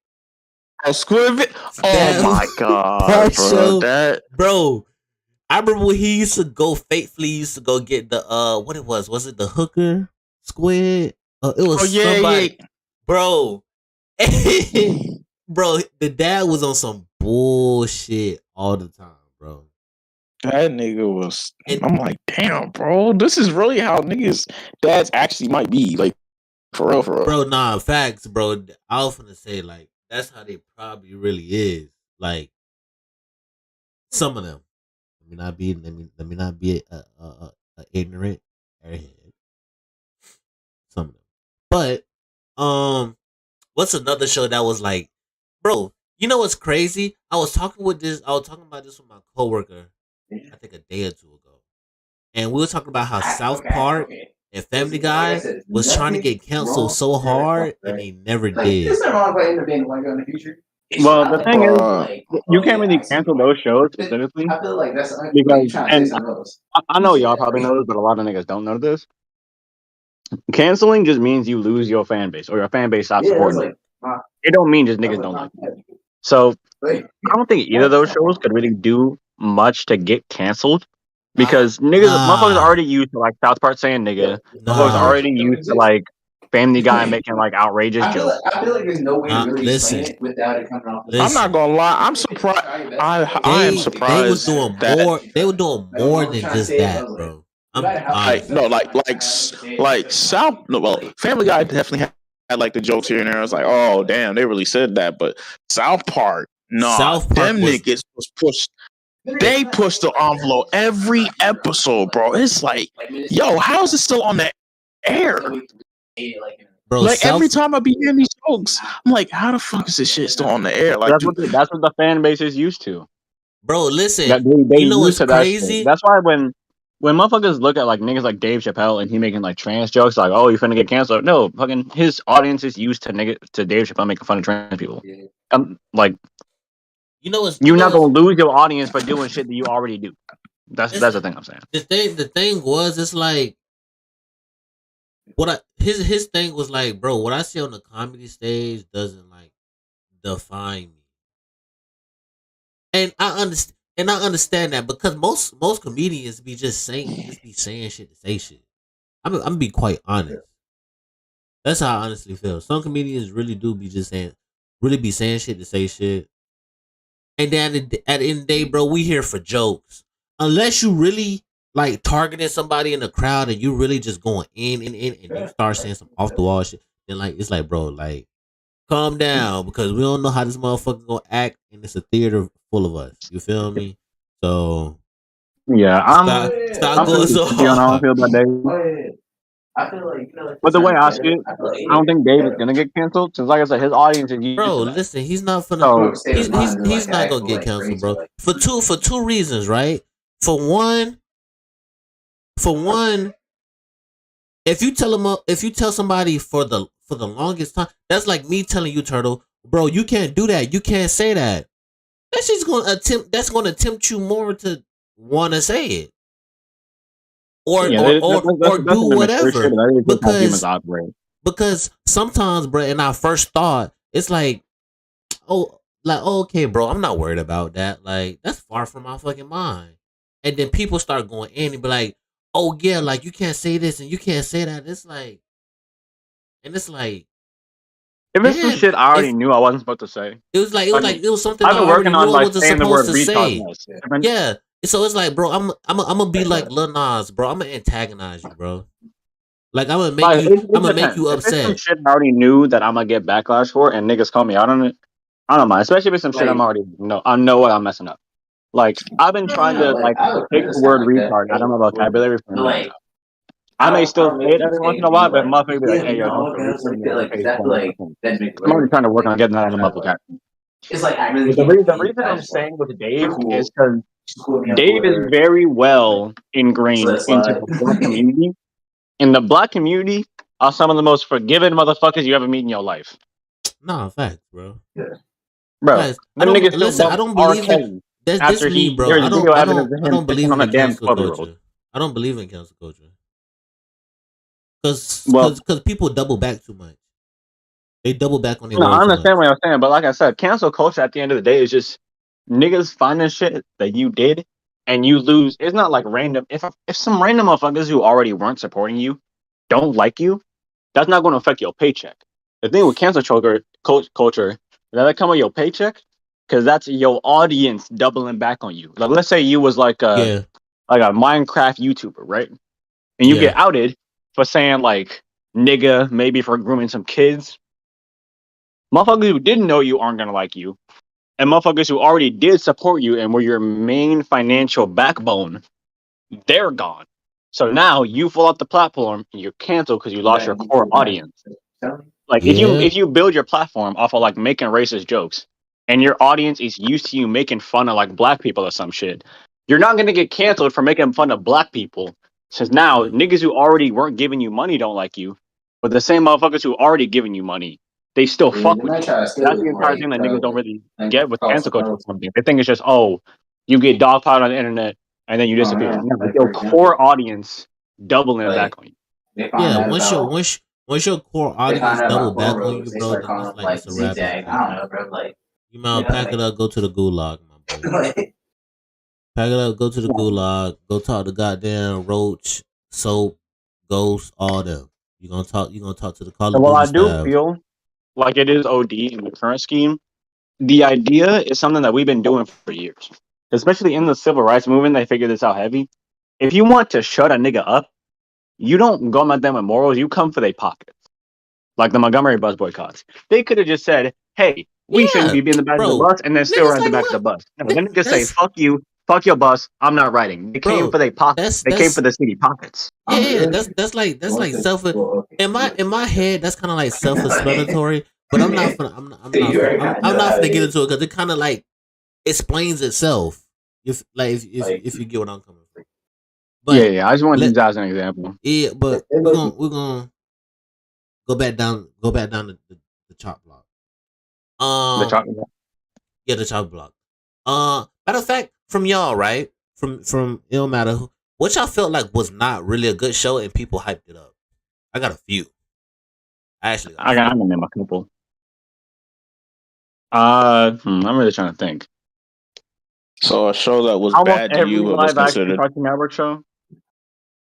Squid. Oh my god, bro. Bro. I remember when he used to go faithfully. Used to go get the what it was it the hooker squid? It was somebody, bro. Bro, the dad was on some bullshit all the time, bro. That nigga was. I'm like, damn, bro. This is really how niggas dads actually might be, like, for real. Bro, nah, facts, bro. I was gonna say like that's how they probably really is. Like some of them. Let me not be a ignorant airhead. Some of them. But what's another show that was like, bro, you know what's crazy? I was talking about this with my coworker I think a day or two ago. And we were talking about how South Park and Family Guy was trying to get canceled so hard and they never did. Well, the thing is, you can't really cancel those shows specifically. I feel like that's because, and I know y'all probably know this, but a lot of niggas don't know this. Canceling just means you lose your fan base or your fan base stops supporting you. It don't mean just niggas don't like you. So I don't think either of those shows could really do much to get canceled because motherfuckers already used to like South Park saying nigga. Motherfuckers already used to like Family Guy making like outrageous jokes. I feel like there's no way to really explain it without it coming off. I'm not gonna lie. I'm surprised. I am surprised. They were doing more than just that, bro. I'm Like honest. no, like South. No, well, Family Guy definitely had like the jokes here and there. I was like, oh damn, they really said that. But South Park, nah, South Park them was niggas was pushed. They pushed the envelope every episode, bro. It's like, yo, how is it still on the air? bro. Like every South, time I be hearing these jokes, I'm like, how the fuck is this shit still on the air? Like, That's what the fan base is used to. bro. Listen, That they you know what's used to that shit. crazy? That's why when motherfuckers look at like niggas like Dave Chappelle and he making like trans jokes, like, oh, you finna get canceled. No, fucking his audience is used to Dave Chappelle making fun of trans people. Like, You know what's you're not gonna lose your audience for doing shit that you already do. That's the thing I'm saying. the thing was, it's like his thing was like, bro, what I see on the comedy stage doesn't like define me. And I understand that because most comedians be saying shit to say shit. I'm gonna be quite honest. That's how I honestly feel. Some comedians really do be saying shit to say shit. And then at the end of the day, bro, we here for jokes. Unless you really like targeting somebody in the crowd and you really just going in and you start saying some off the wall shit, then like it's like, bro, like calm down because we don't know how this motherfucker gonna act and it's a theater full of us. You feel me? So yeah, stop going so hard. I feel about Dave. I feel like, but the way I see it, I don't think Dave is gonna get canceled. Because like I said, his audience is used bro, to that. listen, he's not finna. He's not gonna get canceled, bro. For two reasons, right? For one, if you tell somebody for the longest time, that's like me telling you, Turtle, bro, you can't do that. You can't say that. That's gonna tempt you more to want to say it. Or do whatever because sometimes, bro, in our first thought, it's like, okay, bro, I'm not worried about that. Like that's far from my fucking mind. And then people start going in and be like, oh yeah, like you can't say this and you can't say that. It's like, if it's some shit I already knew I wasn't supposed to say. It was something I've been working on like saying the word say. Yeah. So it's like, bro, I'm gonna be like Lil Nas, bro. I'm gonna antagonize you, bro. Like I'm gonna make you upset. If it's some shit I already knew that I'm gonna get backlash for, and niggas call me out on it, I don't mind. Especially if it's some shit I'm already I know what I'm messing up. Like I've been trying to like take the word retard out of my vocabulary for like. I may still say it every once in a while, but motherfucker be like, "Hey, yo, don't I'm already trying to work on getting that out of my vocabulary." It's like I really the reason I'm saying with Dave is because Dave is very well ingrained into the black community. And the black community are some of the most forgiving motherfuckers you ever meet in your life. Nah, facts, bro. Yeah. Bro, guys, I don't believe in that's me, bro. I don't believe in cancel culture. I don't believe in cancel culture. Because people double back too much. They double back on their words. I understand what you're saying, but like I said, cancel culture at the end of the day is just niggas finding shit that you did and you lose. It's not like random. If some random motherfuckers who already weren't supporting you don't like you, that's not going to affect your paycheck. The thing with cancel culture, that come with your paycheck because that's your audience doubling back on you. Like, let's say you was like a Minecraft YouTuber, right? And you get outed for saying like nigga, maybe for grooming some kids. Motherfuckers who didn't know you aren't gonna like you, and motherfuckers who already did support you and were your main financial backbone, they're gone. So now you fall off the platform and you're canceled because you lost your core audience. Like if you build your platform off of like making racist jokes, and your audience is used to you making fun of like black people or some shit, you're not gonna get canceled for making fun of black people. Since now niggas who already weren't giving you money don't like you, but the same motherfuckers who already giving you money, they still fuck with you. That's the entire thing that niggas don't really get with cancel culture or something. They think it's just, you get dogpiled on the internet and then you disappear. Your core audience doubling back on you. Yeah, once your core audience double back on you, bro, then it's like it's a wrap. I don't know, bro. Like you might pack it up, go to the gulag, my boy. Pack it up, go to the gulag, go talk to goddamn Roach, Soap, Ghost, all them. You gonna talk to the Call of Duty I do staff. feel like it is OD in the current scheme. The idea is something that we've been doing for years. Especially in the civil rights movement, they figured this out heavy. if you want to shut a nigga up, you don't go at them with morals. You come for their pockets, like the Montgomery bus boycotts. They could have just said, "Hey, we shouldn't Yeah, be in the back of the bro. bus," and then still Niggas ride the like back of the what? bus. No, then just say, That's "Fuck you, fuck your bus. I'm not riding." They came bro. for their pockets. They came for That's the city pockets. yeah. That's like self. In my head, that's kind of like self-explanatory. But I'm not gonna I'm not gonna get into it because it kind of like explains itself. If you get what I'm coming from. But Yeah. I just wanted to let use that as an example. yeah. But we're gonna go back down the chop block. The chocolate. Yeah, the chop block. Matter of fact, from y'all, right? From it don't matter what y'all felt like was not really a good show and people hyped it up. I got a few. I actually got a few. I'm gonna name a couple. I'm really trying to think. So a show that was Almost bad to every you but was live action considered. Cartoon Network show.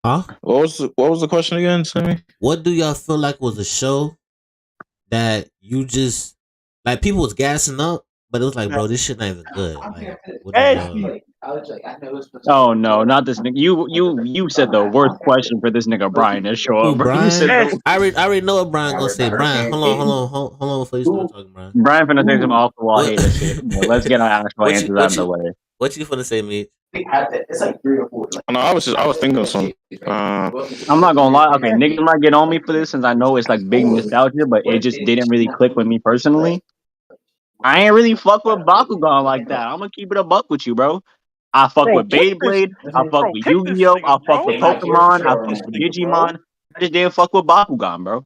Huh? What was the question again, Sammy? What do y'all feel like was a show that you just like people was gassing up, but it was like, bro, this shit not even good. Like, what do y'all? Oh no, not this nigga. You said the worst question for this nigga Brian to show Who, up. Bro. You Brian? said I already know what Brian gonna say. Brian, hold on before you start talking, Brian. Brian finna say some off the wall What- hater shit. Let's get our actual What you- answers what out of the you- way. What you finna say, me? It's like 3 or 4. No, I was thinking of some. I'm not gonna lie. Okay, niggas might get on me for this since I know it's like big nostalgia, but it just didn't really click with me personally. I ain't really fuck with Bakugan like that. I'm gonna keep it a buck with you, bro. I fuck Bro, with take this- Beyblade. I fuck bro, with take this Yu-Gi-Oh. nigga, I fuck bro. with Ain't not Pokemon. here I for fuck this with nigga, bro. Digimon. I just didn't fuck with Bakugan, bro.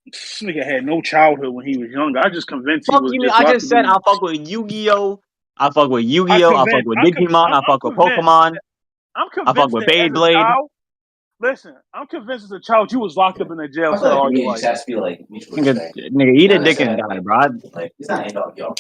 This nigga had no childhood when he was younger. I just convinced he Fuck was you mean? just I locked just up said in. I fuck with Yu-Gi-Oh. I fuck with Yu-Gi-Oh. I fuck with I'm Digimon. I fuck with convinced. Pokemon. I'm I fuck convinced with that as a Beyblade. child. Listen, I'm convinced as a child you was locked up in a jail cell all your life. has to be like mutual Nigga, respect. nigga, eat a dick and die, bro. Like it's not end all be all.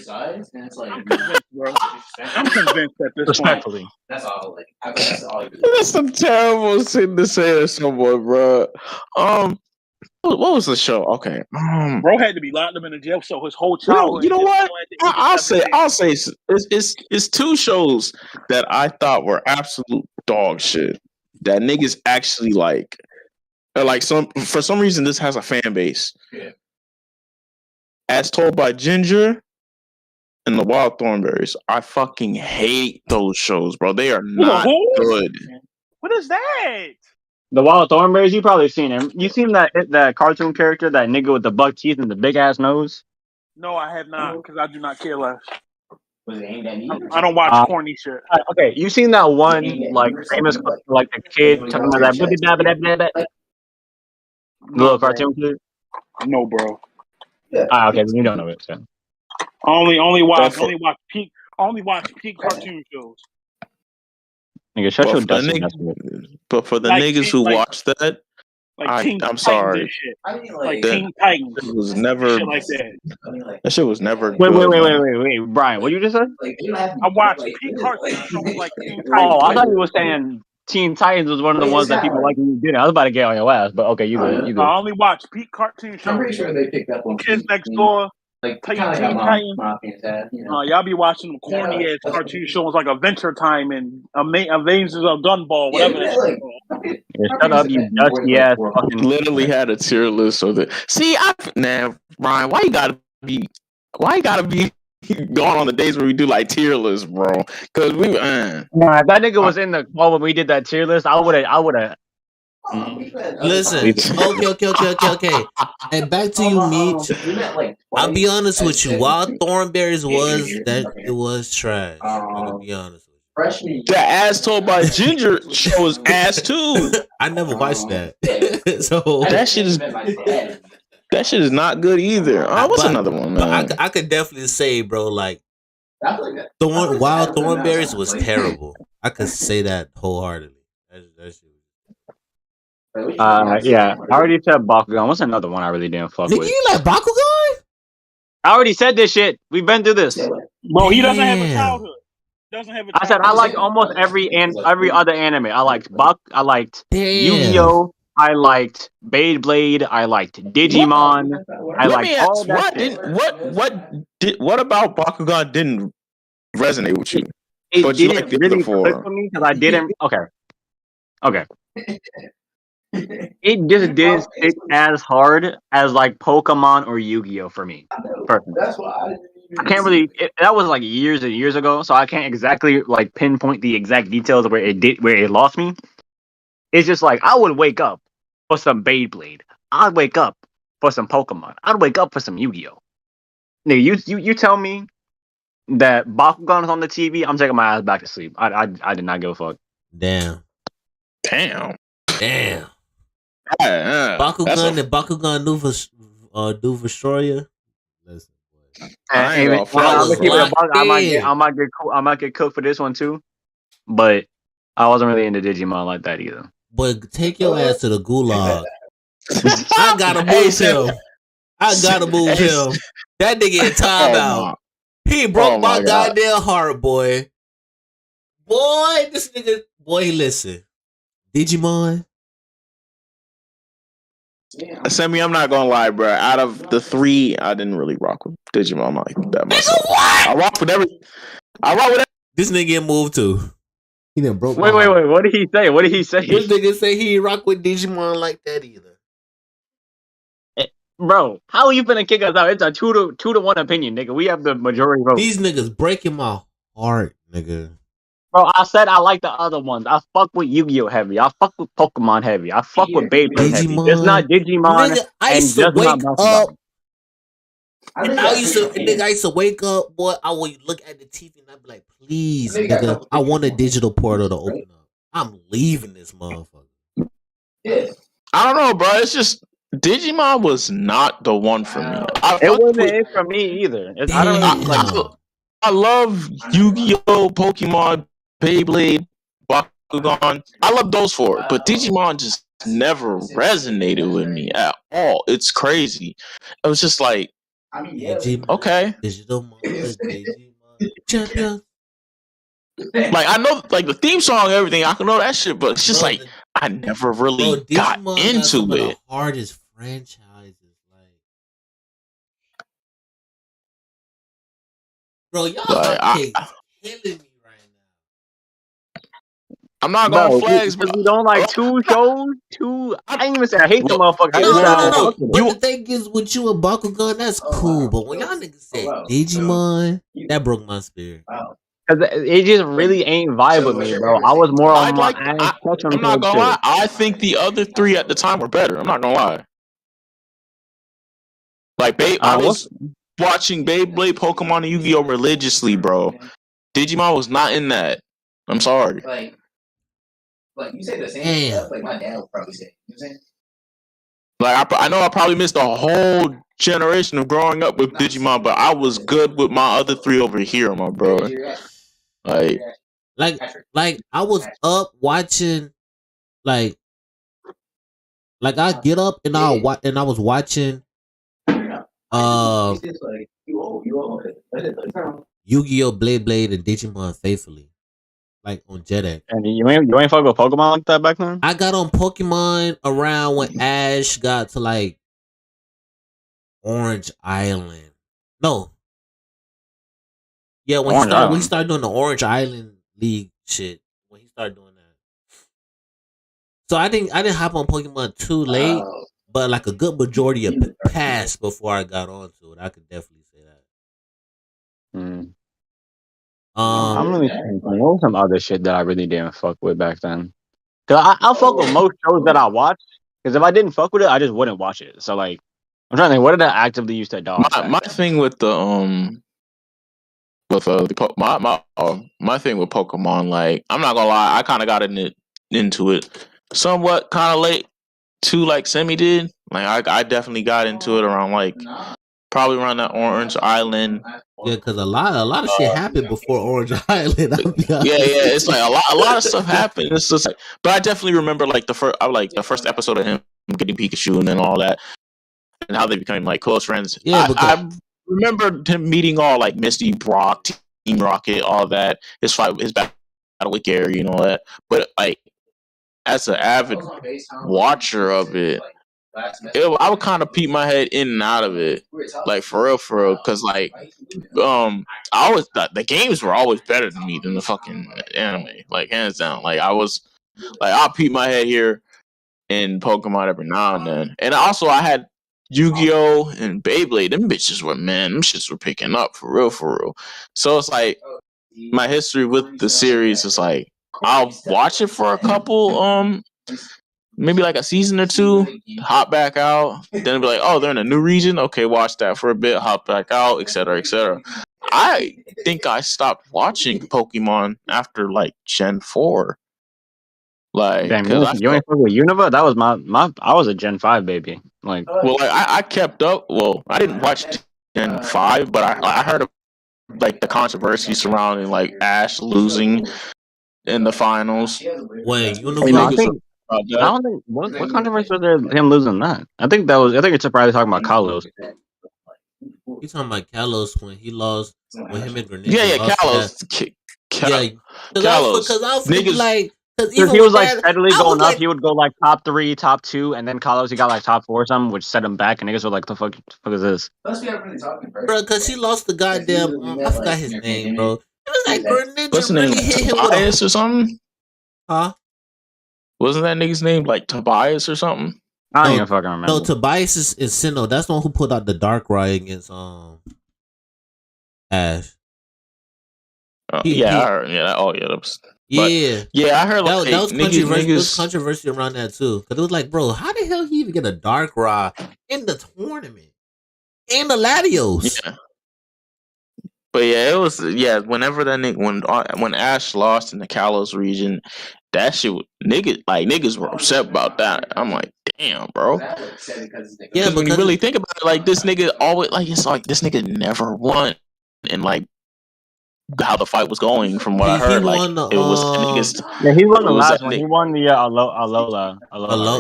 Sides, and it's like I'm convinced, bro. I'm convinced at this point. Respectfully. that's all. Like that's all. You That's some terrible thing to say to someone, bro. What was the show? Okay. Bro had to be locked up in a jail cell his whole childhood. You know what? I'll say say. it's two shows that I thought were absolute dog shit that niggas actually like. Or like for some reason this has a fan base. Yeah. As Told by Ginger and the Wild Thornberrys. I fucking hate those shows, bro. They are not good. What is that? The Wild Thornberrys, you probably seen him. You seen that cartoon character, that nigga with the buck teeth and the big ass nose? No, I have not, because I do not care less. Was it aimed at me? I don't watch corny shit. Okay, you seen that one like famous like the kid talking about that little cartoon kid? No, bro. Okay, then you don't know it. So. Only watch peak cartoon shows. Nigga, shut your But dusty ass up. but for the Like niggas who watch that, I'm Titans sorry. and shit. I mean, Like that- Teen Titans. It was never. Shit like that. I mean, like That shit was never Wait, good. man. wait, Brian, what you just said? like you don't have to I watched like, peak cartoon shows like Teen Oh, I Titans. thought you were saying Teen Titans was one of the Wait, ones it's that not people like- like when you did it. I was about to get on your ass, but okay, you good. You good. I only watch peak cartoon I'm shows. pretty sure they picked up on Kids Next Door. Like Teen kind of like Titans. Mom Fans had, you know. Y'all be watching them corny ass cartoon shows like Adventure Time and Avengers of Gumball, whatever that shit is called. Yeah, shut up, you dusty ass fucking. Literally had a tier list of it. See, Brian, why you gotta be going on the days where we do like tier lists, bro? Because we Nah, if that nigga was in the call when we did that tier list, I would have. Listen, okay. And back to you, Meech. I'll be honest with you. Wild Thornberrys it was trash. I'm gonna be honest with you. the As Told by Ginger show is ass too. I never watched that. So That shit is not good either. What's another one, man? But I could definitely say, bro, like Wild Thornberrys was terrible. I could say that wholeheartedly. That shit. Yeah, I already said Bakugan. What's another one I really didn't fuck Nigga, with? you like Bakugan? I already said this shit. We've been through this. Bro, he doesn't have a Damn. childhood. I said I liked almost every other anime. I liked I liked Damn. Yu-Gi-Oh. I liked Beyblade. I liked Digimon. I Let liked me all ask, that shit. what about Bakugan didn't resonate with you. It But you like didn't the other really click four. with me because I didn't. Okay. It just didn't stick as hard as like Pokemon or Yu-Gi-Oh for me. Personally. That's why I can't really. That was like years and years ago, so I can't exactly like pinpoint the exact details of where it lost me. It's just like I would wake up for some Beyblade. I'd wake up for some Pokemon. I'd wake up for some Yu-Gi-Oh. Nigga, you tell me that Bakugan is on the TV, I'm taking my ass back to sleep. I did not give a fuck. Damn. Damn. Bakugan and Bakugan do Vestroya. Listen, boy. I ain't gonna I'm follow gonna keep it a locked buck. in. I might get cooked for this one too, but I wasn't really into Digimon like that either. But take your ass to the gulag. I gotta move him. That nigga in timeout. He broke my goddamn heart, boy. Boy, this nigga. Boy, listen. Digimon. Sammy, I'm not gonna lie, bro. Out of the three, I didn't really rock with Digimon like that myself. I rock with every. This nigga moved too. He done broke. Wait. What did he say? This nigga say he ain't rock with Digimon like that either. Bro, how are you finna kick us out? It's a 2-1 opinion, nigga. We have the majority vote. These niggas breaking my heart, nigga. Bro, I said I like the other ones. I fuck with Yu-Gi-Oh heavy. I fuck with Pokemon heavy. I fuck with Beyblade heavy. It's not Digimon. Nigga, I used to wake up. And I used to wake up, boy. I would look at the TV and I'd be like, please, nigga, I want a digital portal to open up. I'm leaving this motherfucker. I don't know, bro. It's just Digimon was not the one for me. It wasn't it for me either. I love Yu-Gi-Oh, Pokemon, Beyblade, Bakugan. I love those four, but Digimon just never resonated with me at all. It's crazy. It was just like, okay, digital Digimon champion. Like I know, like the theme song, and everything. I can know that shit, but it's just like I never really got into it. The hardest franchises, like, bro, y'all killing me right now. I'm not going flags, but we don't like two shows. I ain't even say I hate the motherfucker. No. But the thing is, with you and Bakugan, that's cool. But when y'all niggas said Digimon, that broke my spirit. Cause it just really ain't vibe with me, bro. I was more on my ass. I'm not gonna lie. I think the other three at the time were better. I'm not gonna lie. Like, I was watching Beyblade, Pokemon, and Yu-Gi-Oh religiously, bro. Digimon was not in that. I'm sorry. Like you say the same stuff. Like my dad would probably say. You know what I'm saying? Like I know I probably missed a whole generation of growing up with Digimon, but I was good with my other three over here, my bro. Like I was up watching, like I get up and I was watching, Yu-Gi-Oh, Blade, and Digimon faithfully, like on Jetix. And you ain't fuck with Pokemon like that back then? I got on Pokemon around when Ash got to like Orange Island. No. Yeah, when he started doing the Orange Island League shit. When he started doing that. So I didn't hop on Pokemon too late, but like a good majority of passed before I got onto it. I could definitely say that. I'm really thinking there was some other shit that I really didn't fuck with back then. Cause I fuck with most shows that I watch. Cause if I didn't fuck with it, I just wouldn't watch it. So like, I'm trying to think, what did I actively use to dog? My thing with the my thing with Pokemon, like, I'm not gonna lie, I kind of got into it somewhat kind of late too, like Semi did. Like I definitely got into it around probably around that Orange Island. Yeah, because a lot of shit happened before Orange Island. Yeah, it's like a lot of stuff happened. It's just like, but I definitely remember like the first episode of him getting Pikachu and then all that, and how they became like close friends. Yeah, I remember him meeting all like Misty, Brock, Team Rocket, all that. His battle with Gary and all that. But like, as an avid watcher of it, I would kind of peep my head in and out of it, like for real, because like I always the games were always better than me than the fucking anime, like hands down. Like I'll peep my head here in Pokemon every now and then, and also I had Yu-Gi-Oh and Beyblade. Them bitches were them shits were picking up for real. So it's like my history with the series is like I'll watch it for a couple maybe like a season or two, hop back out, then be like, oh, they're in a new region. Okay, watch that for a bit, hop back out, etc., etc. I think I stopped watching Pokemon after like Gen 4. Like, Damn, because you ain't fuck with Unova? That was my I was a Gen 5 baby. Like, I kept up. Well, I didn't watch Gen 5, but I heard of like the controversy surrounding like Ash losing in the finals. Wait, I think I don't think what controversy was there him losing that. I think it's probably talking about Kalos. You talking about Kalos when he lost when him and Greninja Yeah, lost Kalos. Yeah, Kalos. Because I was Niggas, like, because he was like steadily going up. He would go like top 3, top 2, and then Kalos he got like top 4 or something, which set him back. And niggas were like, "The fuck is this?" Bro, because he lost the goddamn. I forgot his name, bro. It was like Greninja really hit him Tobias or something. Huh? Wasn't that nigga's name like Tobias or something? I don't even fucking remember. No, Tobias is Sinnoh. That's the one who put out the Darkrai against Ash. I heard, that was. I heard like that was controversy around that too. Because it was like, bro, how the hell he even get a Darkrai in the tournament and the Latios? Yeah. But yeah, it was whenever that nigga when Ash lost in the Kalos region, that shit niggas were upset about that. I'm like, damn, bro. Yeah, because when you really think about it, like this nigga always it's like this nigga never won, and like how the fight was going from what I heard, like it was niggas. Yeah, he won the last one. He won the Alola.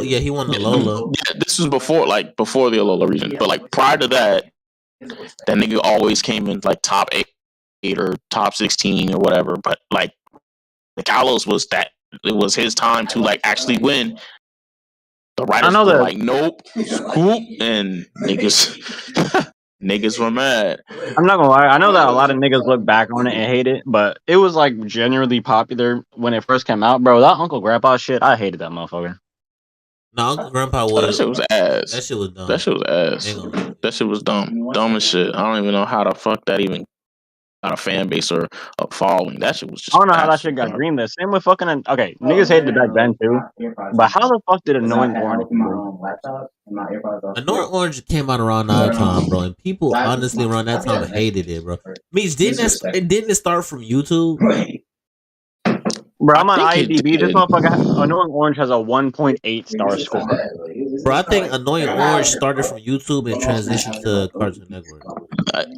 Yeah, he won the Alola. Yeah, this was before the Alola region, but like prior to that nigga always came in like top 8 or top 16 or whatever. But like the Kalos was that it was his time to like actually win. The writers were like, nope, cool, and niggas were mad. I'm not gonna lie. I know that a lot of niggas look back on it and hate it, but it was like genuinely popular when it first came out, bro. That Uncle Grandpa shit, I hated that motherfucker. No, Uncle Grandpa was. That shit was ass. That shit was dumb. That shit was ass. That shit was dumb. Dumb as shit. I don't even know how the fuck that even got a fan base or a following. That shit was just. I don't know how that shit got greenlit. Same with fucking. Okay, niggas hated it back then too. But how the fuck did Annoying Orange? Annoying Orange came out around that time, bro, and people honestly around that time hated it, bro. Means didn't it start from YouTube? Bro, I'm on IMDb. This motherfucker, Annoying Orange has a 1.8 star score. Bro, I think Annoying Orange started from YouTube and transitioned to Cartoon Network.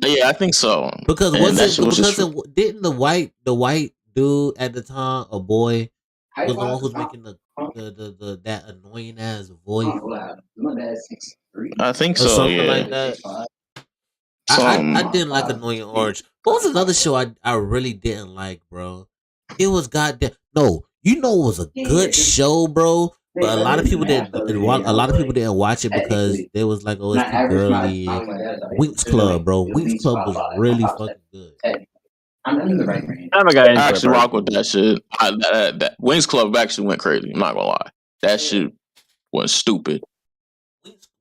Yeah, I think so. Because didn't the white dude at the time, a boy, was the one who's making the that annoying ass voice? I think so. Something like that. I didn't like Annoying Orange. What was another show I really didn't like, bro? It was goddamn it was a good show, bro. But a lot of people didn't. A lot of people didn't watch it because they was like, "Oh, it's too girly." Winx Club, bro. Winx Club was really fucking good. I actually rock with that shit. That Winx Club actually went crazy. I'm not gonna lie. That shit was stupid.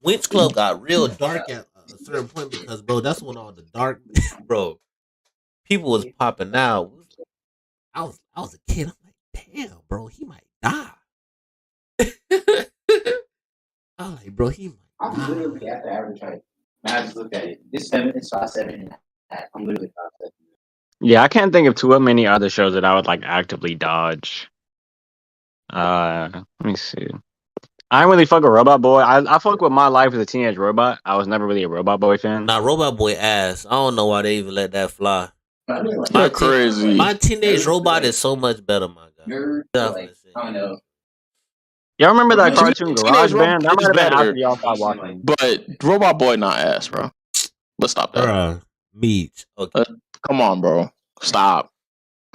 Winx Club got real dark at a certain point because, bro, that's when all the dark, bro, people was popping out. I was a kid. I'm like, damn, bro, he might die. I'm like, bro, he might die. I'm literally at the average height. I just looked at it. This 5'7". I'm literally 5'7". Yeah, I can't think of too many other shows that I would like actively dodge. Let me see. I don't really fuck with Robot Boy. I fuck with My Life as a Teenage Robot. I was never really a Robot Boy fan. Nah, Robot Boy ass. I don't know why they even let that fly. You're crazy. My Teenage Robot is so much better, my guy. I know. Y'all remember that cartoon Garage Band? That might have been after y'all stopped watching. But Robot Boy not ass, bro. Let's stop that. Meat. Okay. Come on, bro. Stop.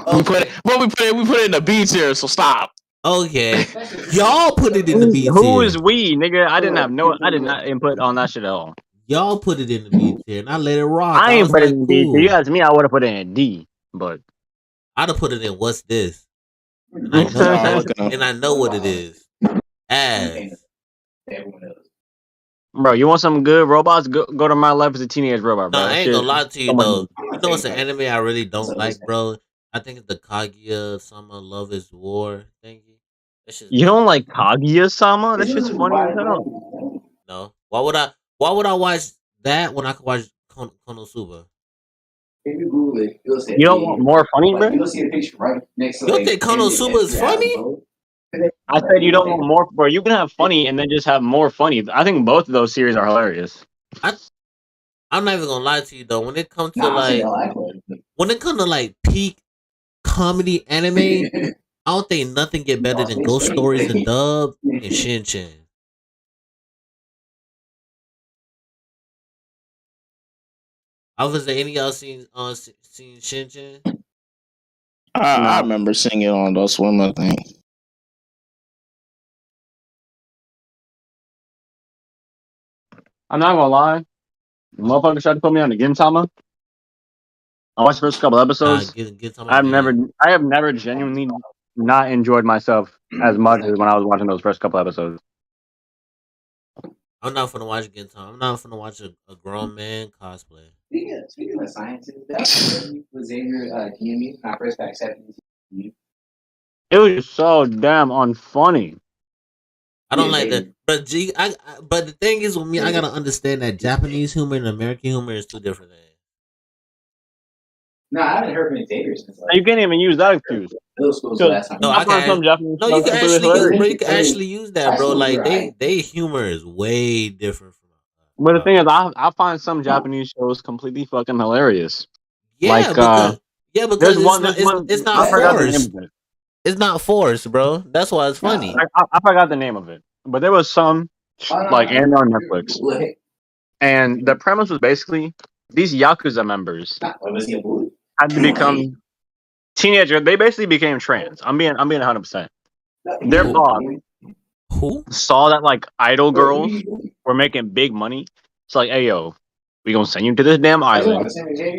Okay. We put it in the B tier, so stop. Okay, y'all put it in the B Who is tier. we, nigga? I did not input on that shit at all. Y'all put it in the B tier, and I let it rock. I I ain't was put it like, in D. If you cool. ask me, I would have put it in D. But I'd have put it in what's this, and I What know, y'all looking up? and I know what it is. Ass. Everyone else. bro, you want some good robots? Go to My Life as a Teenage Robot, No, bro. I That ain't shit. gonna lie to you So much. though. You know what's an anime I really don't like, bro? I think it's the Kaguya-sama Love is War thingy. That shit's You kind don't of like Kaguya-sama? That shit's funny as hell. no. Why would I? Why would I watch that when I could watch Konosuba? If you Google it, you'll say, You don't want more funny, bro? you'll see a picture right next to You don't think Konosuba is funny? I said you don't want more, bro. You can have funny and then just have more funny. I think both of those series are hilarious. I'm not even gonna lie to you though. When it comes to Nah, when it comes to like peak comedy anime, I don't think nothing get better than Ghost Stories the dub and Shin Chan. I was there any of y'all seen Shin Chan? I No. remember seeing it on Adult Swim, I think. I'm not gonna lie. Motherfuckers tried to put me on the Gintama. I watched the first couple episodes. Get some I man. have never genuinely not enjoyed myself as much as when I was watching those first couple episodes. I'm not finna watch Gintama. I'm not finna watch a grown man cosplay. Speaking of scientists, that was Xavier DMU. When I first got accepted. It was just so damn unfunny. I don't like that. But but the thing is with me, I gotta understand that Japanese humor and American humor is two different things. No, I haven't heard from Xavier since You can't even use that excuse. middle school Because last time. No, I find some Japanese no, you shows can completely actually use, hilarious. bro. You can actually use that, bro. Absolutely Like right. they humor is way different from. But the thing is, I find some Japanese shows completely fucking hilarious. Yeah, Like because there's it's one, not it's I not forgot the name forced. of it. It's not forced, bro. That's why it's funny. I forgot the name of it. But there was some like anime on Netflix, and the premise was basically these yakuza members had to become teenager. They basically became trans. I'm being 100%. Their Who? boss Who? saw that like idol girls were making big money. It's like, hey yo, we gonna send you to this damn island.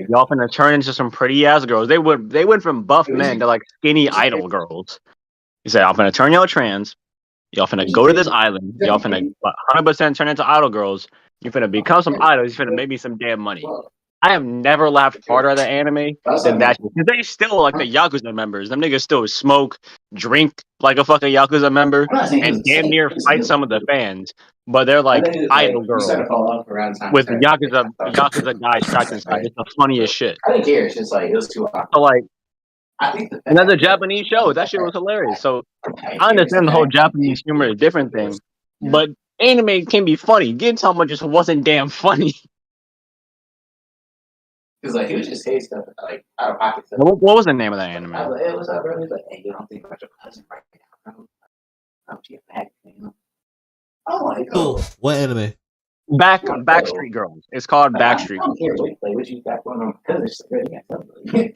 Y'all finna turn into some pretty ass girls. They went from buff men to like skinny idol girls. He said, I'm finna turn y'all trans. Y'all finna go to this island. Y'all finna 100% turn into idol girls. You finna become some idols. You finna make me some damn money. I have never laughed harder at the anime than that. Because they still like the Yakuza members. Them niggas still smoke, drink like a fucking Yakuza member, and damn near fight some of the fans. But they're like idol girls with the Yakuza guy strapped inside. It's the funniest shit. I didn't care. It's just like it was too So like, I think another Japanese show. That shit was hilarious. So I understand the whole Japanese humor is a different thing, but anime can be funny. Gintama just wasn't damn funny. because like he was just saying stuff like out of pocket stuff. What was the name of that anime? I was like, hey, what's up, bro? He's like, hey, you don't think about your cousin right now, bro. I'm just back, man. I'm like, Who? What anime? Backstreet Girls. It's called Backstreet. I don't care what you got going on because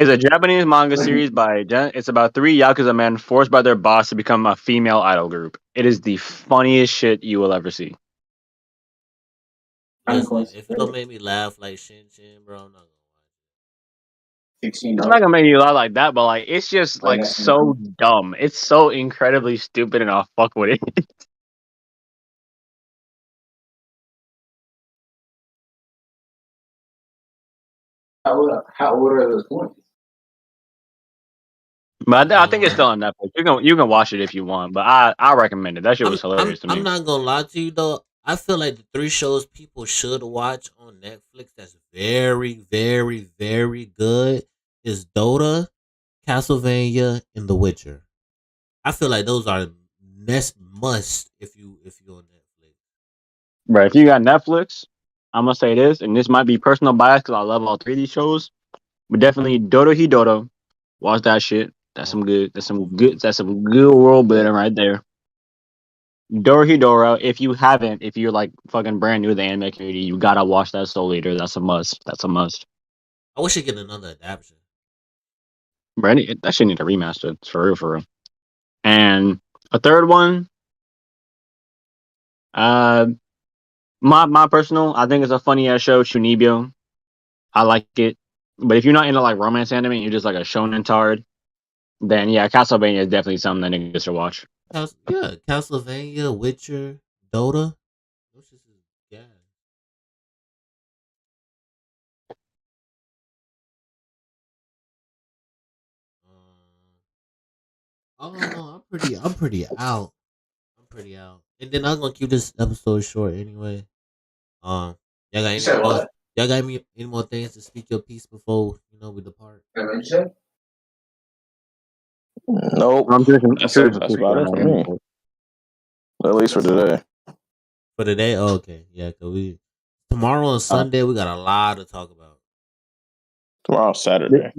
It's a Japanese manga series it's about three Yakuza men forced by their boss to become a female idol group. It is the funniest shit you will ever see. Listen, if it don't make me laugh like Shin Chan, bro, I'm not gonna It's not gonna make you laugh like that, but like it's just like so dumb. It's so incredibly stupid, and I'll fuck with it. How old are those points? But I think it's still on Netflix. You can watch it if you want, but I recommend it. That shit was hilarious to me. I'm not gonna lie to you though. I feel like the three shows people should watch on Netflix that's very, very, very good is Dota, Castlevania, and The Witcher. I feel like those are must if you on Netflix. Right. If you got Netflix, I'm gonna say this, and this might be personal bias because I love all three of these shows, but definitely Dodo Hidoto. Watch that shit. That's some good. That's some good world building right there. Dorohedoro, if you haven't, if you're like fucking brand new to the anime community, you gotta watch that Soul Eater. That's a must. That's a must. I wish I get another adaptation. Brandy, that shit need a remaster. It's for real, for real. And A third one. My personal, I think it's a funny ass show, Shunibyo. I like it. But if you're not into like romance anime, you're just like a shonen tard, then yeah, Castlevania is definitely something that niggas should watch. Yeah, Castlevania, Witcher, Dota. Those shits is gas. I don't know. I'm pretty out. I'm pretty out. And then I'm gonna keep this episode short anyway. Y'all got You said any more? what? Y'all got any more things to speak your piece before we depart? What did you say? Nope. I'm sure That's about it for me. At least for today. For today, okay, yeah. Cause tomorrow and Sunday we got a lot to talk about. Tomorrow's Saturday.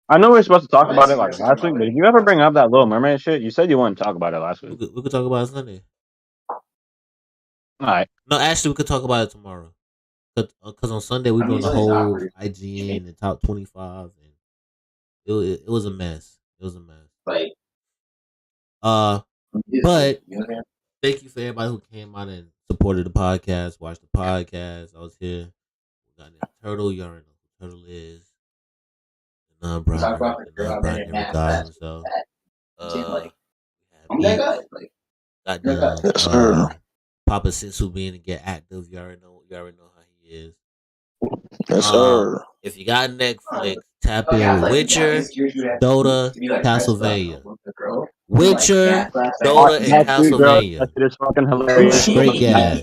I know we were supposed to talk about it like last week, but if you ever bring up that Little Mermaid shit, you said you wanted to talk about it last week. We could talk about it Sunday. All right. No, actually, we could talk about it tomorrow. Cause on Sunday we doing the whole IGN and top 25, and it was a mess. It was a mess. Like, but thank you for everybody who came out and supported the podcast, watched the podcast. I was here. We got that Turtle. You already know who Turtle is. The non-Brian never got himself. Goddamn, Papa Sensu being to get active. You already know how he is. Yes, sir. If you got Netflix, tap in with Witcher, Dota, Castlevania. Witcher, Dota, and Castlevania. That shit is fucking hilarious. Great gas.